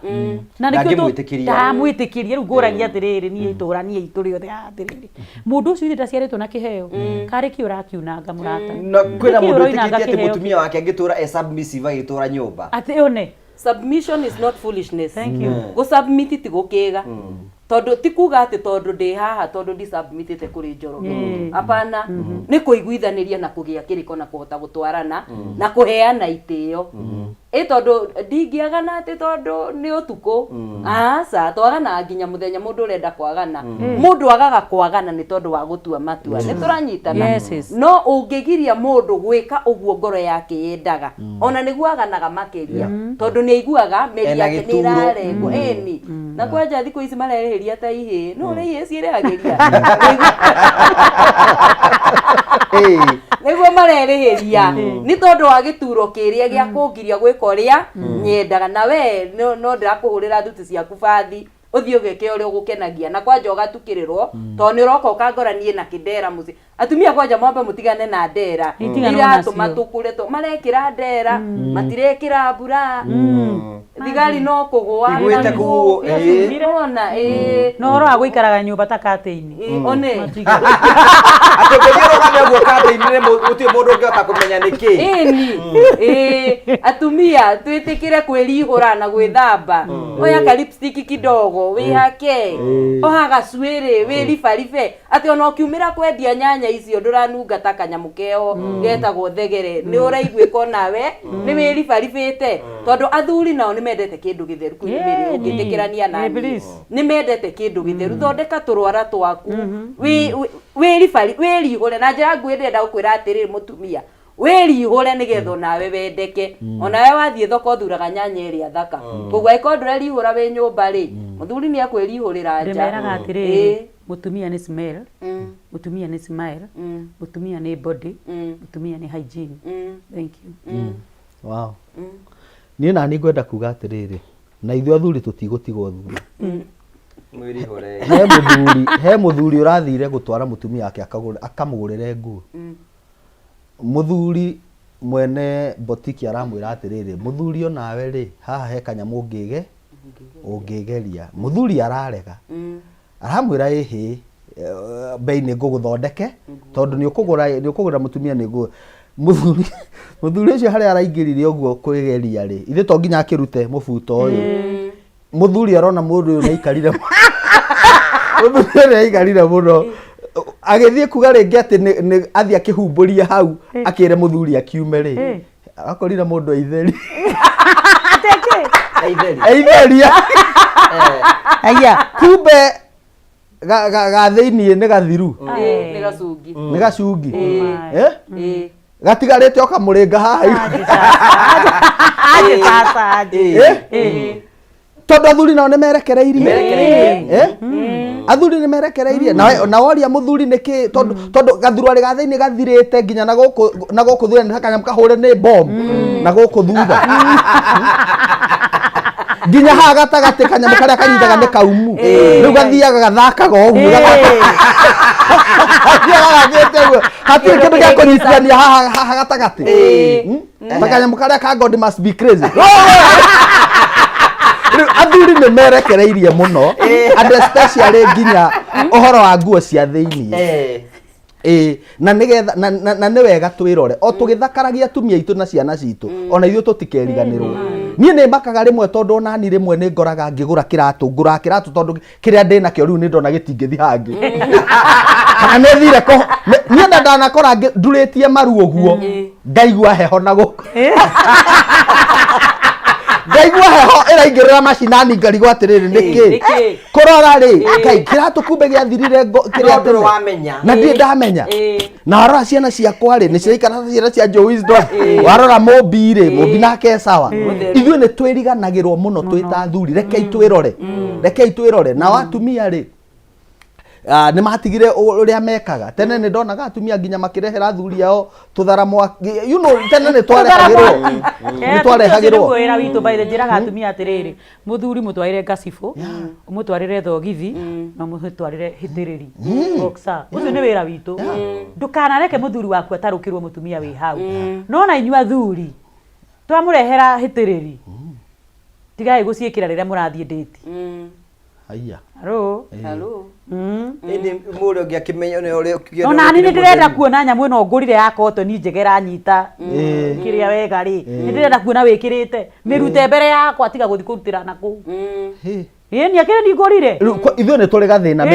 na nĩkĩo ndamwĩtĩkĩria rĩu ngũragia atĩrĩrĩ niĩ tũranie itũrĩ othe atĩrĩrĩ mũndũ ũcio ndaciarĩtwo na kĩheo karĩ kĩ ũrakiunanga mũrata na kwĩna mũndũ ũtĩkĩtie atĩ mũtumia wake angĩtũra submissive agĩtũra nyũmba atĩ one submission is not foolishness go submit ti gũkĩga tondu ti kuga ati tondu ndi haha tondu ndi submitite kuri Njoroge apana ni kuiguithaniria na kugia kiriko na kuhota gutwarana na kuheana itio tondu ndingiagana ati tondu ni utuku aca twagana nginya muthenya mundu urenda kwagana mundu agaga kwagana ni tondu wa gutua matua ni turanyitana no ungigiria mundu gwika uguo ngoro yake yendaga ona niguo aganaga makiria tondu ni aiguaga meri yake ni irarengwo eni na kwanja thiku ici mareheria ta ihi no ri ihi cirehagiria niguo mareheria ni tondu wa gituro kiria gia kungiria gwika uria nyendaga na we no ndirakuhurira thuti ciaku bathi uthii ugeke uria ugukenagia na kwanja ugatukirirwo to ni uroka ukangoranie na kidera muci atumia kwanja mwambe mutigane na ndera iratu matukure to marekira ndera matirekira mbura thigari no kugwa igwete kuguo irona no ro agwikaraga nyumba ta kate-ini one atokogero kana gwo kate-ini muti mundu ngota kumenya niki atumia twitikire kwirihura na gwithamba oya ka lipstick kidogo wihake ohaga swere wiribaribe ati ona ukiumira kwendia nyanya icio nduranunga ta kanyamu keo getagwo thegere ni uraiguika nawe ni wiribaribite tondu athuri nao ni mendete kindu githeru kuimiri ungitikirania nani ni mendete kindu githeru thondeka turwara twaku wirihore na njira nguĩ ndenda gukwira atiri mutumia wirihore nigetho nawe wendeke ona we wathie thoko thuraga nyanya iria thaka koguo iko ndurerihura wi nyumba ri muthuri ni akwirihurira nja ndemeraga atiri mutumia ni smell mutumia ni smile mutumia ni body mutumia ni hygiene thank you wow niĩ nani ngwenda kuga atiriri na ithuĩ athuri tũtigũtigwo thuri mwirihore he muthuri urathire gutwara mutumia yake akamugurire nguo muthuri mwene botiki aramwira atiriri muthuri onawe ri haha he kanyamu ungigeria muthuri ararega aramwira ihi bei ni nguguthondeke tondu ni ukugura mutumia ni nguo muthuri ucio hari araingirire uguo kwigeria ri ithe to nginya akirute mubuto uyu muthuri arona mundu uyu naikarire muthuri naikarire muno agithie kuga ringi ati ni athia akihumburia hau akire muthuri akiume ri akorire mundu aitheri ateke aitheria aya kumbe ga thiini ni gathiru ni gacungi gatigarite okamuringa haha aje sasa tondu athuri nao ni merekereirie athuri ni merekereirie na woria muthuri niki tondu gathurwari ga thiini gathirite nginya na guku thura ni hakanya mkahure ni bomb na guku thutha nginya haha gatagati kanyamu karia kanyitaga ni kaumu riu gathiaga gathakaga uguo hatirĩ kĩndũ gĩa kũnyitithania haha gatagati ta kanyamu karia ka God must be crazy athuri nĩ merekereirie mũno and especially nginya ũhoro wa nguo cia thĩinĩ na nigetha na nĩ wega twĩrore o tũgĩthakaragia atumia aitũ na ciana citũ ona ithuĩ tũtikeriganĩrwo niĩ nĩ mbakaga rĩmwe tondu ona ni rĩmwe nĩ ngoraga ngĩgũra kĩratũ ngũraga kĩratũ tondu kĩrĩa ndĩnakĩo rĩu nĩ ndona gĩtingĩthi hangĩ kana nĩ thire niĩ ndanakora ndurĩtie maru ũguo ngaigua heho na gũkũ ngaigua heho ĩraingĩrĩra macinani ngarigwo atĩrĩrĩ nĩkĩ kũrora rĩ ngai kĩratũ kumbe gĩathirire kĩrĩa ndĩrĩ wamenya na ndĩ ndamenya na warora ciana ciakwa rĩ nĩ ciraikara ciana cia Joe Wisdom warora Mũmbi rĩ Mũmbi nake sawa ithuĩ nĩ twĩriganagĩrwo mũno twĩ ta athuri rekei twĩrore na atumia rĩ nĩ matigire uria mekaga tene nĩ ndonaga atumia nginya makirehera athuri ao tuthara mwaki tene nĩ twarehagĩrwo wĩra witũ by the njĩraga atumia atĩrĩrĩ muthuri mũtwarĩre ngacibũ mũtwarĩre thogithi na mũtwarĩre hĩtĩrĩri boxer ũcio nĩ wĩra witũ ndũkanareke muthuri waku atarũkĩrwo mutumia wĩ hau no na inyuĩ athuri twamũrehera hĩtĩrĩri tigai gũciĩkĩra rĩrĩa mũrathiĩ date haya halo ini mũrĩ ũngĩ akĩmenya nĩ ũrĩa ũkĩgĩa no nani nĩ ndĩrenda kuona nyamũ ĩno ngũrire ya cotton njegera nyita kĩrĩa wega rĩ nĩ ndĩrenda kuona wĩkĩrĩte mĩrute mbere yakwa tiga gũthiĩ kũrutĩra na kũu Ni akire ni ngorire. Ithuĩ nĩ tũrĩ gathĩna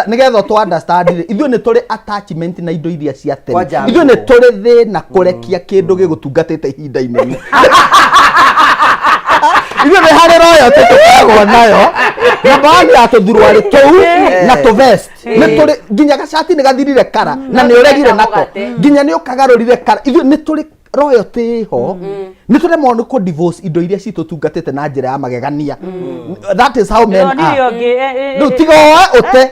nĩgetha tũ understand ithuĩ nĩ tũrĩ attachment na indo iria cia tene. Ithuĩ nĩ tũrĩ thĩna kũrekia kĩndũ gĩgũtungatĩte ihinda inene. Ithuĩ nĩ harĩ royo tũkoragwo nayo na baadhi ya tũthuruarĩ tũu na tũvest nĩ tũrĩ nginya gacati nĩ gathirire kara na nĩ ũregire nako nginya nĩ ũkagarũrire kara. Ithuĩ nĩ tũrĩ royalty ho nĩ tũremwo nĩ kũ divorce indo iria citũtungatĩte na njĩra ya magegania. That is how men are. Rĩu tiga ũte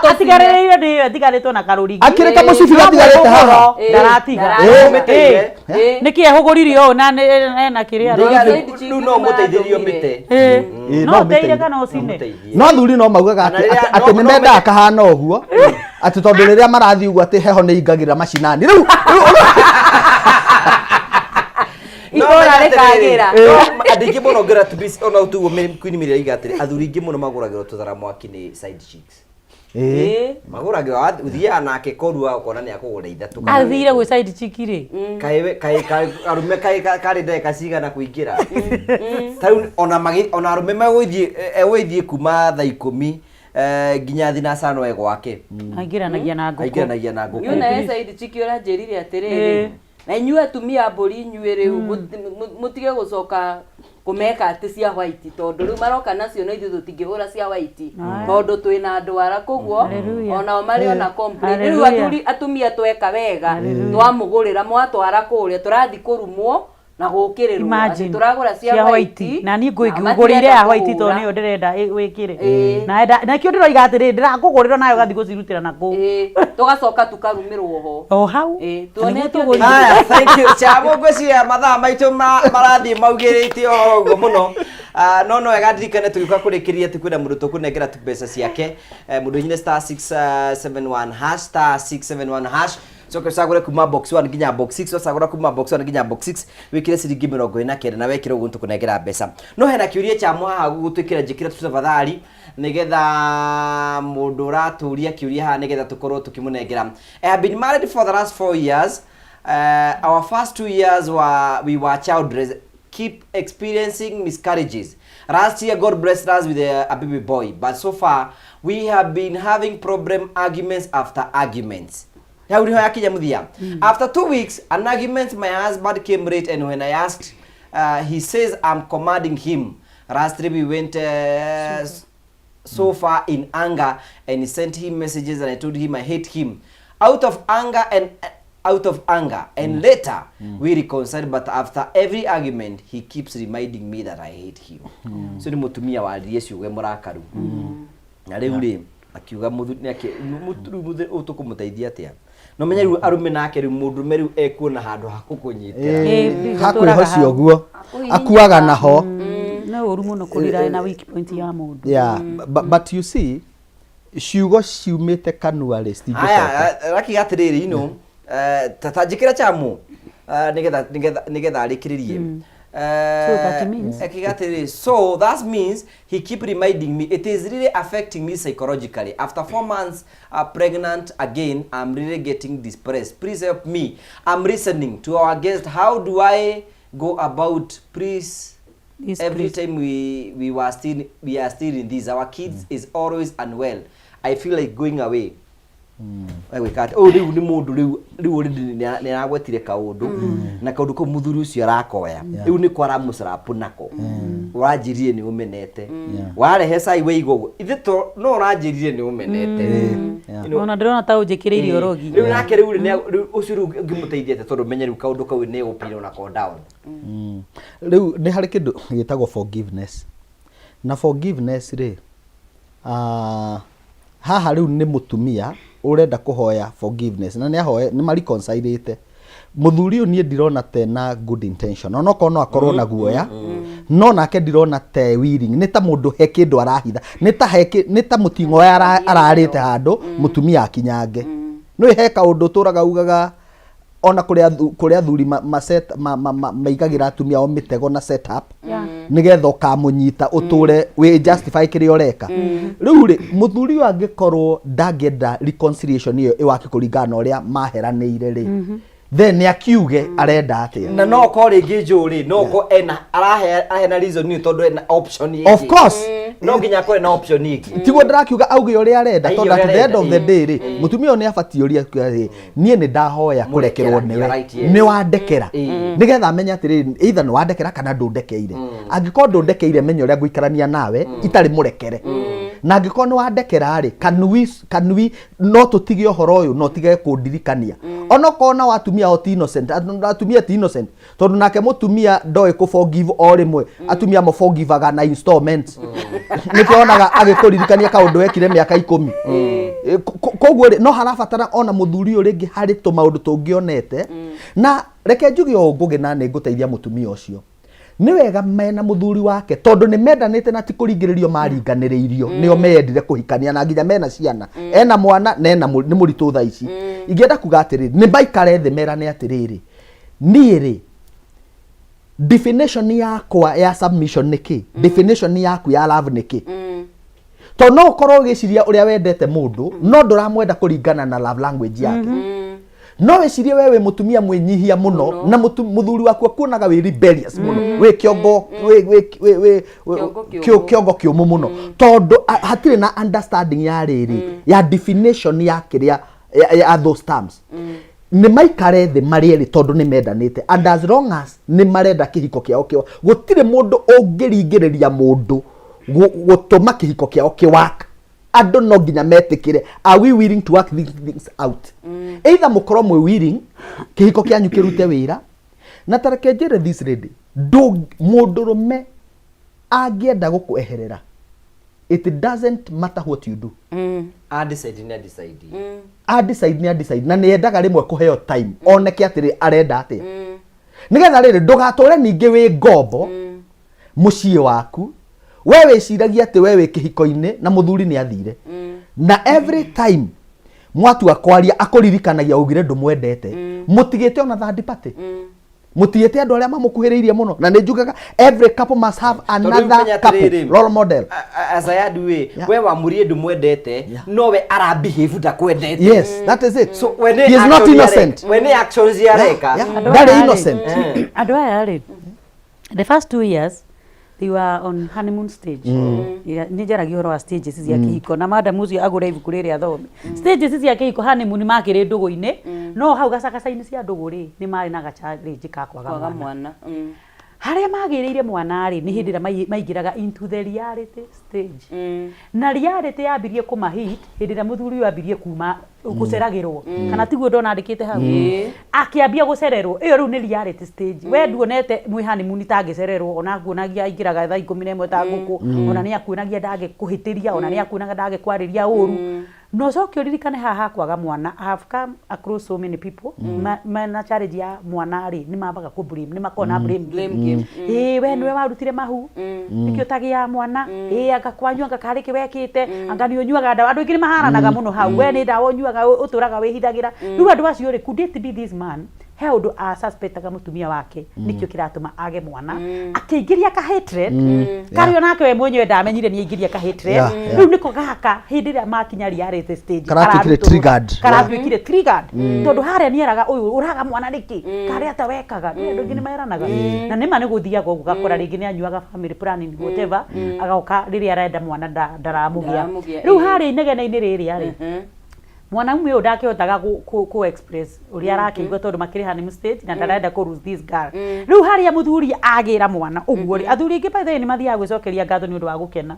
atigarĩrĩirwo nĩyo atigarĩtwo na karũringi akĩrĩ kamũcibi gatigarĩte haha ndaratiga nĩkĩ ehũgũrire ũũ na kĩrĩa rĩu no mũteithĩrio mĩte no ũteithie kana ũcine no thuri no maugaga atĩ nĩ mendaga kahana ũguo atĩ tondũ rĩrĩa marathiĩ ũguo atĩ heho nĩ ingagĩra macinani rĩu itũra rĩkagĩra andũ ingĩ mũno ngera ona ũtuguo Queen Mary aiga atĩrĩ athuri ingĩ mũno magũragĩrwo tũthara mwaki nĩ side chicks magũragĩrwo ũthiaga nake korua ũkona nĩ akũgũra ithatũ athire gwĩ side chick rĩ arume karĩ ndagĩka cigana kũingĩra tarĩu ona arume megũthiĩ kuma thaa 10 nginya thinacara no gwake aingĩranagia na ngũkũ yuna side chick ũranjĩrire atĩrĩrĩ na inyuĩ atumia mbũri inyuĩ rĩu mũtige gũcoka kũmeka atĩ cia white tondũ rĩu maroka nacio no ithuĩ tũtingĩhũra cia white tondũ twĩna ndwara koguo onao marĩ ona complain rĩu atumia tweka wega twamũgũrĩra mwatwara kũrĩa tũrathi kũrumwo na gũkĩrĩrwo turagũra cia white na niĩ ngũgũrĩire ya white to nĩyo ndĩrenda wĩkĩre na kĩo ndĩroiga atĩrĩ ndĩrakũgũrĩra nayo gathi gũcirutĩra na kũu tũgacoka tukarumĩrwo ho o hau tuonetwo haya thank you chamo ngwĩciria mathaa maitũ marathiĩ maugĩrĩte o ũguo mũno no wega ndirikane tũgĩũka kũrĩkĩria atĩ kwĩna mũndũ tũkũnengera mbeca ciake mũndũ nyine *671# so kusagura kuma box 1 nginya box 6 usagura kuma box 1 nginya box 6 wikire ciringi 29 na wekire ugu tukunengera mbeca no hena kiuria kya mwaha gutwikira njikira tutafathali nigetha mundu raturia kiuria ha nigetha tukorwo tukimunengera. I have been married for the last 4 years. Our first 2 years we were childless, keep experiencing miscarriages. Last year God blessed us with a baby boy, but so far we have been having arguments after arguments. After 2 weeks, an argument, my husband came late, and when I asked, he says I'm commanding him. Lastly, we went so far in anger, and he sent him messages, and I told him I hate him. Out of anger, and later we reconciled, but after every argument, he keeps reminding me that I hate him. So ni mutumia wa Yesu we murakaru. Na rĩu akiuga muturu utukumuteithia atia. No menya riu arume nake riu mundu meriu ekuona handu hakukunyitira hakuhocio guo akuaga naho na uru muno kurira na weak point ya mundu. Yeah, but you see ciugo ciumite kanua list aya raki gatiriri tatajikira chamu nigetha arikiririe. So that means he keep reminding me. It is really affecting me psychologically. After 4 months pregnant again, I'm really getting depressed. Please help me. I'm listening to our guest. How do I go about? Please. Every time we are still in this. Our kids is always unwell. I feel like going away. Riu ni mundu riu ni aragwetire kaundu na kaundu ko muthuri ucio arakoya riu ni kwara musrapu nako uranjirie ni umenete warehe sai weigo ithito no uranjirie ni umenete ona ndirona ta unjikiriirio rogi riu nake riu ni ucio ngimuteithie tondu menye riu kaundu kau ni gupira na ko down riu ni hari kindu gitagwo forgiveness na forgiveness ri haha riu ni mutumia urenda kuhoya forgiveness na ni mariconcilite muthuri uyu nie ndirona tena good intention ona kono akorwo na guoya no nake ndirona te willing ni ta mundu he kindu arahitha ni ta mutingo ararite handu mutumia akinyange no he kaundu turaga ugaga ona kuria thuri maigagira atumia o mitego na setup nigetha ukamunyita uture we justify kiri oreka riu ri muthuri wangikorwo ndangenda reconciliation iyo iwake kuringana uria maheraniire ri then akiuge arenda atia na no ko ringi njuri no ko ena arahe na reason ni tondu ena option ingi of course no nginya ko ena option ingi tiguo ndarakiuga auge uri arenda tondu at the end of the day ri mutumia ni abati uria nie ni ndahoya kurekerwo niwe ni wandekera nigetha amenya atiri either ni wandekera kana ndundekeire angiko ndundekeire menya uria guikarania nawe itari murekere na angiko ni wandekera ri kanui no tutige uhoro uyu no tige kundirikania ono kona watumia oti innocent atumia ti innocent tondu nake mutumia ndoe ku forgive o rimwe atumia mo forgivaga na installments nikionaga agikuririkania kaundu wekire miaka 10 koguo no harabatara ona muthuri uringi hari tu maundu tungionete na reke njuge o ngugi na ni nguteithia mutumia ucio ni wega mena muthuri wake tondu ni mendanite na ti kuringiririo maringaniriirio nio meendire kuhikania na nginya mena ciana ena mwana na ena ni muritu tha ici ingienda kuga atiri ni baikare the merane atiriri niiri definition yakwa ya submission niki definition yaku ya love niki to no ukorwo giciria uria wendete mundu no nduramwenda kuringana na love language yake no wecirie wewe mutumia mwinyihia muno na muthuri waku akuonaga wi rebellious muno wi kiongo kiongo kiumu muno tondu hatire na understanding ya riri ya definition ya kiria ya those terms ni maikare the marieri tondu ni mendanite and as long as ni marenda kihiko kiao kiwa gutire mundu ungiringiriria mundu gutuma kihiko kiao kiwaka andu no nginya metikire are we willing to work these things out either mukoro mwe willing kihiko kianyu kirute wira na tareke njire this lady do mundurume agienda gukueherera it doesn't matter what you do I decide na ni endaga rimwe kuheo time oneke atiri arenda atia nigetha riri ndugatore ningi wi ngombo mucii waku wewe ciragia ati wewe kihiko-ini na muthuri ni athire na every time mwatu akwaria akuririkanagia ugire ndumwendete mutigite ona third party mutigite andu aria mamukuhiriirie muno na njugaga every couple must have another couple role model azayadu we wamurie ndumwendete no we ara behave da kwendete yes that is it so when he is not innocent when actions yareka that is innocent andu aya the first 2 years they were on honeymoon stage ni njaragia horo wa stages cia kihiko na madam ucio agure ibuku riri athome stages cia kihiko honeymoon makire ndugu-ini no hau gacagaca-ini cia ndugu ri ni mari na gachallenge ka kwaga mwana haria magiriire mwana ri ni hindi ira maingiraga into the reality stage na reality yambirie kumahit hindi ira muthuri yambirie kuma guceragirwo kana tiguo ndona andikite hau akiambia gucererwo iyo riu ni reality stage we nduonete mwi honeymoon tangicererwo ona nguonagia ingiraga thaa 11 ta nguku ona ni akuonagia ndage kuhitiria ona ni akuonaga ndage kwariria uru no coke ririkane haha kwaga mwana I have come across so many people na challenge ya mwana ri ni mabaga ku blame ni makona blame game we niwe warutire mahu nikio tagia mwana agakwanyu agakariki wekite angani onyuaga ndawa andu ingĩ maharanaga muno hau we ni ndawa onyuaga uturaga wihithagira riu andu acio ri could it be this man he undu a suspectaga mutumia wake nikio kiratuma age mwana akiingiria ka hatred kari onake we mwenyewe ndamenyire ni aingiria ka hatred riu niko gaka hindi ria makinya reality stage karatwikire triggered tondu haria nieraga uyu uraga mwana riki kari ata wekaga andu ingĩ ni meranaga na nima ni guthiaga ugu gakora ringi ni anyuaga family planning whatever agauka riria arenda mwana ndaramugia riu haria inegene-ini riria ri mwana uyu ndakihotaga ku express uria arakiigua tondu makiri honeymoon stage na ndarenda ku lose this girl riu haria muthuri agira mwana uguo ri athuri ingi by the ni mathiaga gwicokeria ngatho ni undu wa gukena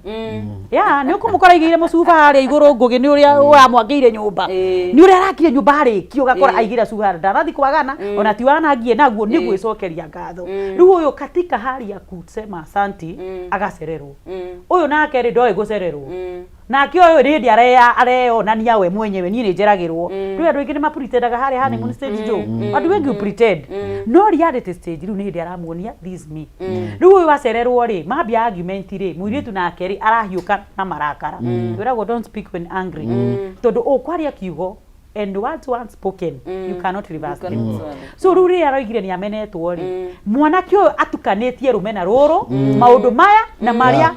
ya ni ukumukora igire mucuba haria iguru ngugi ni uria wamwangire nyumba ni uria arakire nyumba harikio gakora aigira cuhara ndarathi kwagana ona ti wanangie naguo ni gwicokeria ngatho riu uyu katika hali ya kusema asanti agacererwo uyu nake ri ndoe gucererwo na kio uyu rindi areonania we mwenyewe ni njeragirwo riu andu ingi ni mapretendaga haria honeymoon stage jo andu wengi pretend no reality stage riu ni hindi aramuonia this me riu uyu wacererwo ri mambia argument ri muiritu nake ri arahiuka na marakara wiragwo don't speak when angry tondu ukwaria kiugo and once spoken you cannot reverse them so ruri aroigire ni amenetwo ri mwana kio atukanitie rumena ruru maundu maya na maria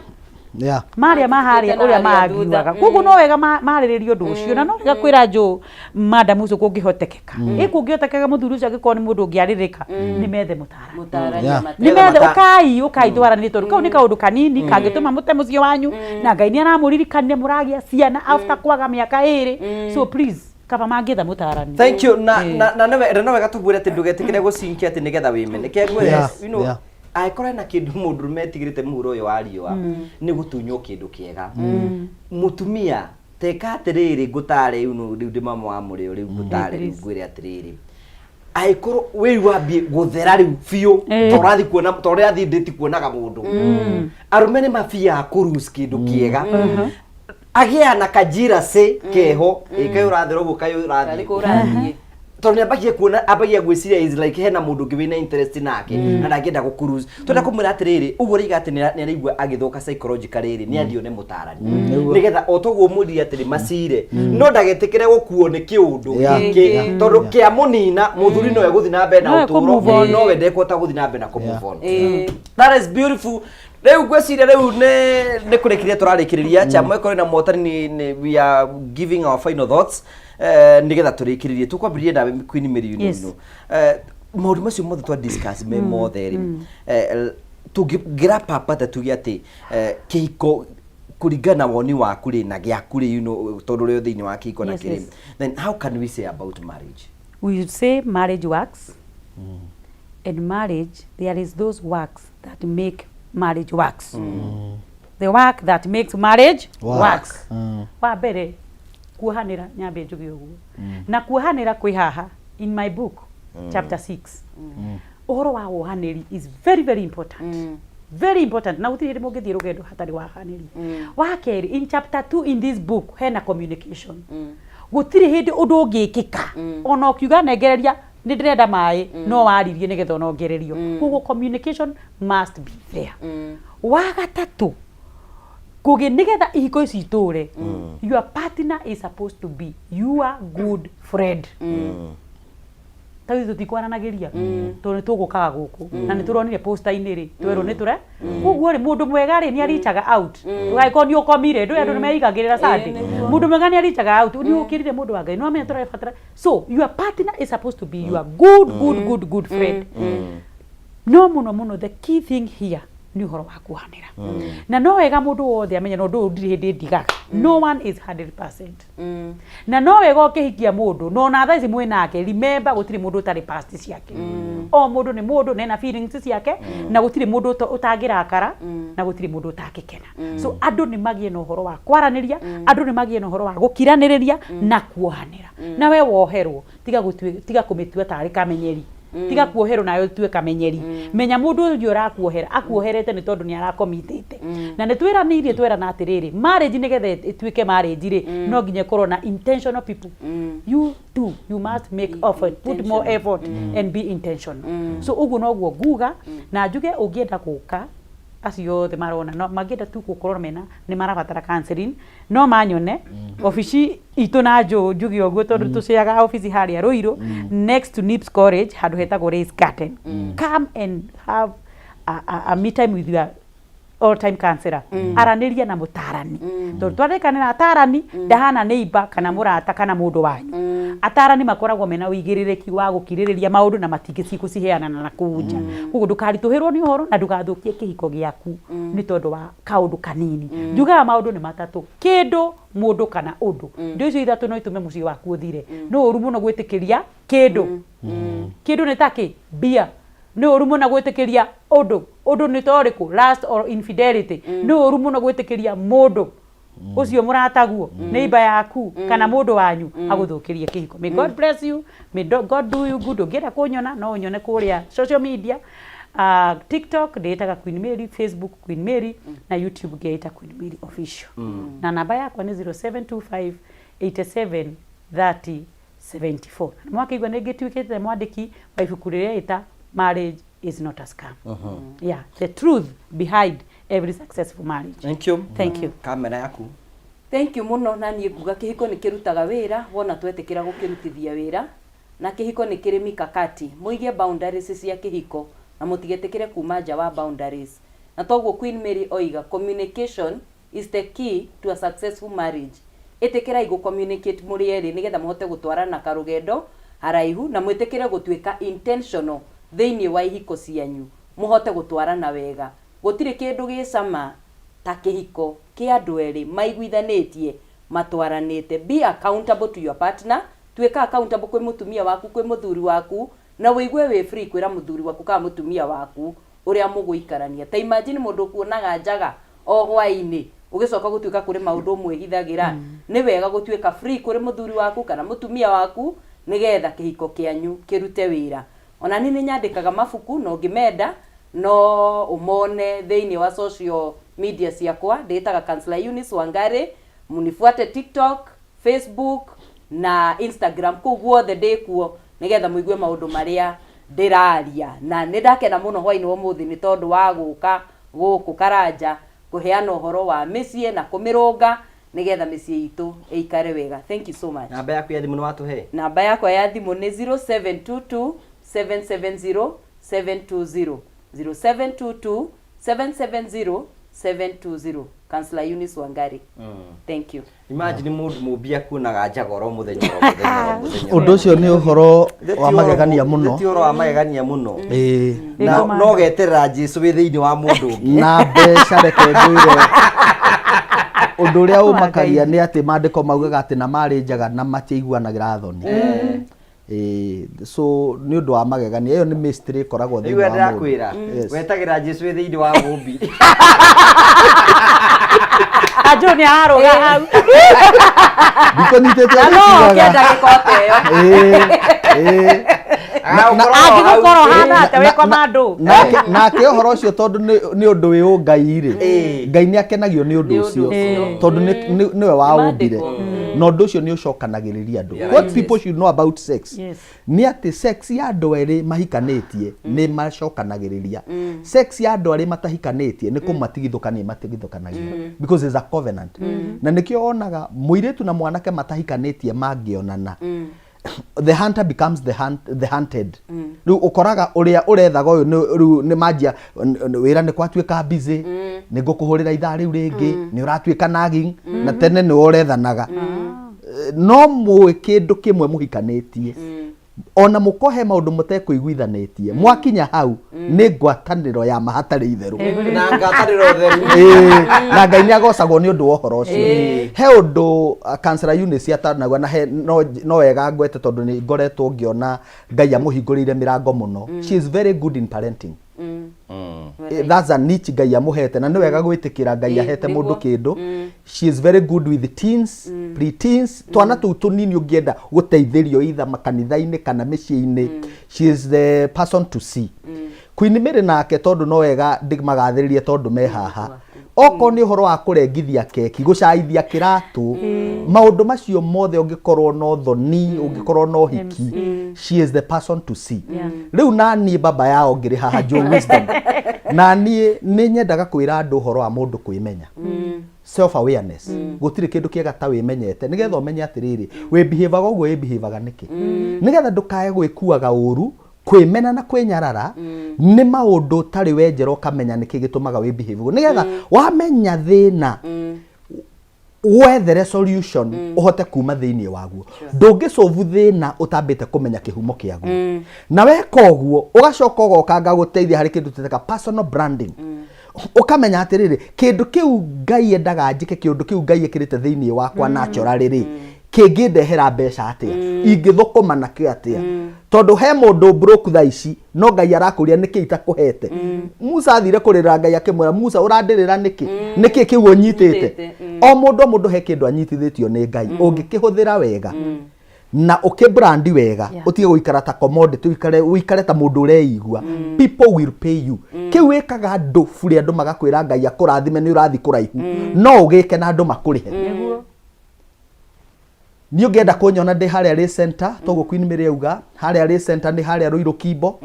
Yeah. maria maharia uria magiuaga koguo no wega mariririo ndu ucio na no wega kwira nju madam ucio kungihotekeka kungihotekeka muthuri ucio angikoo ni mundu ungiaririka ni methe mutarani ni methe ukai twarani tondu kau ni kaundu kanini kangituma mute mucio wanyu na Ngai ni aramuririkania muragia ciana after kwaga miaka 2 so please kaba mangitha mutarani. Thank you na no wega tubwire ati ndugetikire gucinkia ati nigetha wimeneke you know aikora na kindu mundu metigirite muhuro uyu wa riwa ni gutunywo kindu kiega mutumia teka atiriri ngutare riu ndi mama wa muri riu ngutare riu ngwire atiriri aikoro we wambie guthera riu biu torathi kuona torathi nditi kuonaga mundu arume ni mafia kurus kindu kiega agia na kajira se keho ikayo urathero gukayo urathi tondu abagie kuona abagie gwiciria is like hena mundu ngivina interest nake na ndangenda gukuruza tondu kumwira atiriri uguo riga ati ni araigua agithoka psychologically ni andio ni mutarani nigetha otoguo muri atiri macire no ndagetikire gukuo ni kiundu tondu kia munina muthuri no eguthi na mbere na uturo no wende ko ta guthi na mbere na kumuvona. That is beautiful. Reu gweciria reu ne kurekiria turarikiriria chamwe kore na motari ni we are giving our final thoughts nigetha turikiririe tukwambirie na Queen Mary no maundu macio mothe twa discuss me mothe ri tugira papa tugi ati kihiko kuringana woni waku ri na giaku ri tondu ri thiini wa kihiko na kiri then how can we say about marriage? We say marriage works and marriage there is those works that make marriage works. The work that makes marriage works. Wa mbere kuhanira nyambe njugi uguo na kuhanira kwi haha in my book chapter 6 uhoro wa wohaniri is very very important. Very important na utiri mugithie rugendo hatari wa haniri wa keri in chapter 2 in this book hena communication gutiri hindi undu ungikika ona ukiuga negereria ni ndirenda mai no waririe nigetha onongererio koguo communication must be there. Wa gatatu kugi nigetha ihiko ici iture your partner is supposed to be your good friend. Tawi tutikwananagiria tondu tugukaga guku na ni turonire poster ini ri twero ni ture koguo ri mundu mwega ri ni arichaga out tugaiko ni ukomire ndu andu ni meigagirira sandi mundu mwega ni arichaga out ni ukirire mundu wa Ngai no amenye ture fatara so your partner is supposed to be your good friend. No muno the key thing here ni uhoro wa kuhanira na no wega mundu wothe amenye no ndu ndiri hindi ndigaga no one is 100%. Na no wega ukihikia mundu no na thaici mwe nake remember gutiri mundu utari past ciake o mundu ni mundu na feelings ciake na gutiri mundu utangirakara na gutiri mundu utakikena so andu ni magie no uhoro wa kwaraniria andu ni magie no uhoro wa gukiraniriria na kuohanira na we woherwo tiga kumitua tari kamenyeri tiga kuoherwo nayo tue kamenyeri menya mundu uyu arakuohera akuoherete ni tondu ni arakomitite na ni twiranirie twerana atiriri marriage nigethe ituike marriage ri no nginya korwo na intentional people you too you must make effort put more effort and be intentional so ugu no guo nguga na njuge ungienda guka acio the marona no magenda tu gukorwo mena ni marabatara counseling no manyone ofici itu na njugi oguo tondu tuciaga ofici haria Ruiru next to Nips College handu hetagwo Race Garden. Come and have a meet time with your all time counselor araniria na mutarani tondu twarekana na atarani ndahana neighbor kana murata kana mundu wanyu atarani makoragwo mena uigiririki wa gukiririria maundu na matingiciku ciheana na kunja koguo ndukarituhirwo ni uhoro na ndugathukie kihiko giaku ni tondu wa kaundu kanini njugaga maundu ni matatu kindu mundu kana undu ndio icio ithatu no itume mucii waku uthire no uru muno gwitikiria kindu kindu ni taki bia no uru muno gwitikiria undu ni toriku lust or infidelity no uru muno gwitikiria mundu ucio murataguo neighbor yaku kana mundu wanyu aguthukirie kihiko. May God bless you, may God do you good. Ugienda kunyona no unyone kuria social media TikTok ndetaga Queen Mary, Facebook Queen Mary na YouTube ngeita Queen Mary official na namba yakwa ni 0725 87 30 74. Mwakaigwa ningituikite mwandiki wa ibuku riria ita Marriage is not a scam. Yeah, the truth behind every successful marriage. Thank you. Kamera yaku. Thank you muno na nie nguga kihiko ni kirutaga wira wona twetikira gukirutithia wira na kihiko ni kirimi kakati muige boundaries cia kihiko na mutigetikire kuma nja wa boundaries na toguo Queen Mary oiga communication is the key to a successful marriage. Etekera igo communicate muri eri nigetha muhote gutwarana karugendo haraihu na mwetekere gutuika intentional thiini wa ihiko cianyu muhote gutwarana wega. Gutire kindu gicama ta kihiko ki andu eri maiguithanitie matwaranite. Be accountable to your partner. Tuika accountable kwi mutumia waku, kwi muthuri waku, na wigue wi free kwira muthuri waku ka mutumia waku uria muguikarania. Ta imagine mundu kuonaga njaga o hwaini ugicoka gutuika kuri maundu mwihithagira. Ni wega gutuika free kuri muthuri waku kana mutumia waku nigetha kihiko kianyu kirute wira. Ona ni nyandikaga mabuku no ngimenda no umone thiini wa social media ciakwa nditaga Counselor Eunice Wangari. Munifuate TikTok, Facebook na Instagram kuguo the day kuo nigetha muigue maundu maria ndiraria. Na nindakena muno hwaini wa muthi ni tondu wa guka guku Karanja kuheana uhoro wa micie na kumirunga nigetha micie itu ikare wega. Thank you so much. Namba yaku ya thimu ni watuhe? Namba yakwa ya thimu ni 0722 770 720 0722 770 720. Counselor Eunice Wangari. Thank you. Imagine mundu mubia kunaga njagoro muthenya undu ucio ni uhoro wa magegania muno. Ti uhoro wa magegania muno. Na no geterera Jesu wi thiini wa mundu na mbeca reke ngwire undu uria umakagia ni ati mandiko maugaga ati na mari njaga na matiiguanagira thoni. So ni undu wa magegania iyo ni mystery koragwo thiini wa mundu. Iwe ndakwira wetagira Jesu wi thiini wa mumbi. Ajo ni aroga hau. Biko nitete no kenda gikote yo. Angigukoro hana ate we kwa mandu. Na ke uhoro ucio tondu ni undu wi ungai ri. Ngai ni akenagio ni undu ucio tondu niwe wa umbire. Na undu ucio ni ucokanagiriria andu. What people should know about sex ni ati sex ya andu eri mahikanitie ni macokanagiriria. Sex ya andu eri matahikanitie ni kumatigithukania matigithukanagia because it's a covenant. Na nikio onaga muiritu na mwanake matahikanitie mangionana. The hunter becomes the hunted. Riu ukoraga uria urethaga uyu ni majia wira ni kwatuika busy ni ngukuhurira ithaa riu ringi ni uratuika nagging na tene ni urethanaga no muwe kindu kimwe muhikanitie ona mukohe maundu mutekuiguithanitie mwakinya hau ni ngwataniro ya mahatari itheru na ngwataniro theru na Ngai ni agocagwo ni undu wa uhoro ucio he undu Counselor Eunice atanagwa na no wega ngwete tondu ni ngoretwo ngiona Ngai amuhingurire mirango muno. She is very good in parenting. That's a niche Ngai amuhete na ni wega gwitikira Ngai ahete mundu kindu. She is very good with the teens, pre-teens. Twana tu tunini ungienda guteithirio either makanitha-ini kana micii-ini. She is the person to see. Queen Mary nake tondu no wega ndigmagathiririe tondu me haha. Oko ni uhoro wa kurengithia keki gucaithia kiratu maundu macio mothe ungikorwo no thoni ungikorwo no hiki. She is the person to see. Riu nani baba yao ngiri haha Joe Wisdom na ni nyendaga kwira andu uhoro wa mundu kwimenya. Self awareness gutire kindu kiega ta wimenyete nigetha umenye atiriri we behave uguo we behave niki nigetha ndukae gwikuaga uru kwimena na kwinyarara ni maundu tari wenjero kamenya niki gitumaga we behave nigetha wamenya thina wethere solution uhote kuma thiini waguo ndungisolve thina utambite kumenya kihumo kiaguo na weka uguo ugacoka ugokanga guteithia hari kindu tuteka personal branding ukamenya atiriri kindu kiu Ngai endaga njike kindu kiu Ngai ekirite thiini wakwa natural riri kingindehera mbeca atia ingithukuma nakio atia tondu he mundu broke tha ici no Ngai arakuria niki itakuhete. Musa athire kurira Ngai akimwira Musa urandirira niki kiu unyitite o mundu he kindu anyitithitio ni Ngai ungikihuthira wega na ukibrandi wega utige guikara ta commodity uikare ta mundu ureigua people will pay you. Kiu wikaga andu buri andu magakwira Ngai akurathime ni urathi kuraihu no ugike na andu makurihe. Ni ungenda kunyona ndi haria ri center togo Queen Mary auga haria ri center ni haria Ruiru Kimbo.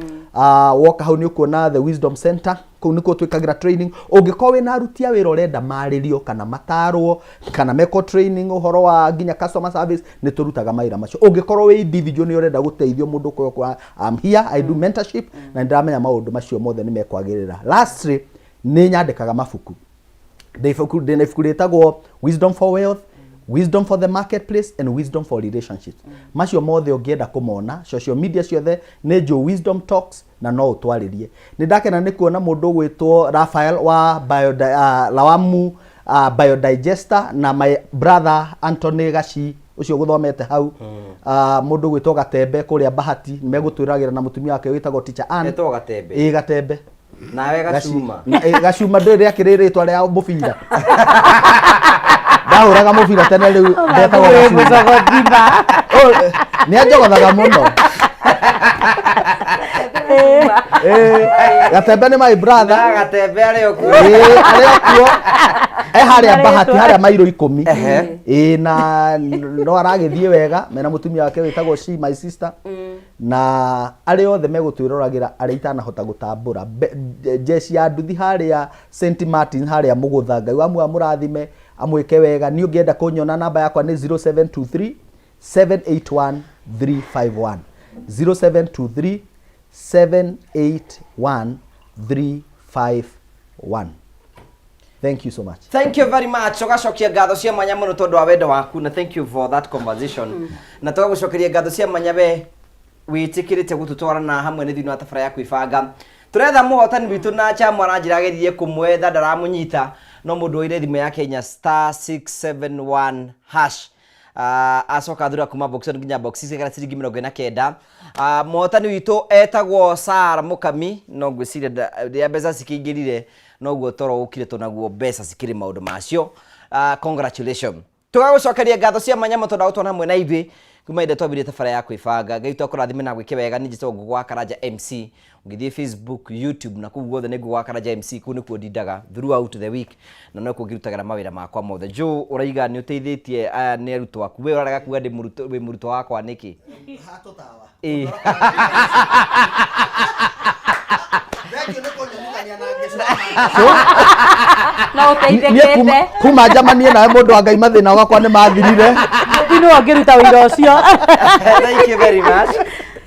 Woka hau ni ukuona the Wisdom Center kuu niko twikagira training ungikorwo wina aruti a wira urenda maririo kana matarwo kana meko training uhoro wa ginya customer service ni turutaga maira macio. Ungikorwo wi individual ni urenda guteithio mundu kwa I'm here I do mentorship na ndamenya maundu macio mothe ni mekwagirira. Lastly nĩ nyandĩkaga mabuku ndĩna ibuku rĩtagwo Wisdom for Wealth, Wisdom for the Marketplace and Wisdom for Relationships. Macio mothe ũngĩenda kũmona social media ciothe nĩ Joe Wisdom Talks na no ũtwarĩrie. Nĩ ndakena nĩ kuona mũndũ gwĩtwo Raphael wa Lawamu Biodigester na my brother Anthony Gachi ucio guthomete hau. Mũndũ gwĩtwo Gatembe kũrĩa Bahati megũtwĩragĩra na mũtumia wake wĩtagwo Teacher Ann. Etwo Gatembe. Gatembe. Nawe Gacuma. Gacuma ndĩrĩ akĩrĩrĩtwa rĩa mũbira. Ndahũraga mũbira tene rĩu ndetagwo Gacuma. Nĩ anjogothaga mũno. Gatembe nĩ my brother. Gatembe arĩ okuo. Arĩ okuo. Harĩa Bahati harĩa mairo 10. Na no aragĩthiĩ wega mena mũtumia wake wĩtagwo She My Sister. Na arĩ othe megũtwĩroragĩra arĩa itanahota gũtambũra. Jeci ya nduthi harĩa St Martin harĩa Mũgũtha. Ngai wa mũrathime amwĩke wega. Niĩ ũngĩenda kũnyona namba yakwa nĩ 0723 781 351. 0723 781 351. Thank you so much. Thank you very much. Tugacokia ngatho cia mwanya muno tondu wa wendo waku na thank you for that conversation. Na tugagucokeria ngatho cia mwanya we witikirite gututwarana hamwe ni thini wa tabara ya kwibanga. Turetha muhotani bitu na cha mwana njirageririe kumwetha ndaramunyita no mundu oire thimu ya Kenya *671#. Acoka thura kuma box nginya box igana ciringi 49. Muhotani witu etagwo Sara Mukami no ngwiciria ya mbeca cikingirire no guo toro ukire to naguo mbeca cikiri maundu macio. Congratulations. Tugagucokeria ngatho cia manyamo tondu utwana hamwe na ithi kuma inde twabire tabara ya kwibanga gaitwa kurathime na gwike wega ninji to ngugwa Karanja MC ngithie Facebook, YouTube na kugu guothe ningugwa Karanja MC ku nikuo ndindaga throughout the week na no kungirutagara mawira makwa mothe. Joe uraiga ni uteithĩtie aya ni arutwo aku we uraraga kuga ndi murutwo wakwa niki hatutawa no uteithĩkĩte kuma jamanie nawe mũndũ wa Ngai mathĩna wakwa nĩ mathirire ino angĩruta wĩra ũcio. Thank you very much.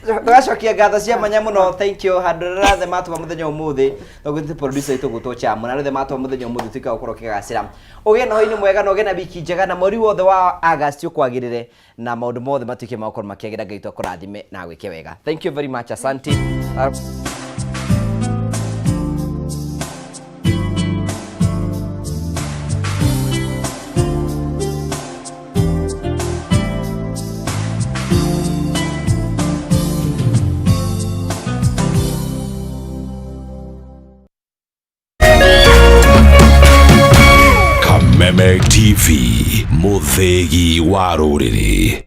Tugacokia ngatho cia mwanya muno. Thank you handũra the matuma muthenya umuthi thogũthi producer itu gũtũcha mũna the matuma muthenya umuthi tika ũkorwo kĩgacĩra ũgĩe na hoini mwega na ũgĩe na wiki njega na mweri wothe wa August ũkwagĩrĩre na maũndũ mothe matuĩke ma gũkorwo makĩagĩra Ngai tũkũrathime na gwĩke wega. Thank you very much. Asante. Meme TV, Muthegi wa Rũrĩrĩ.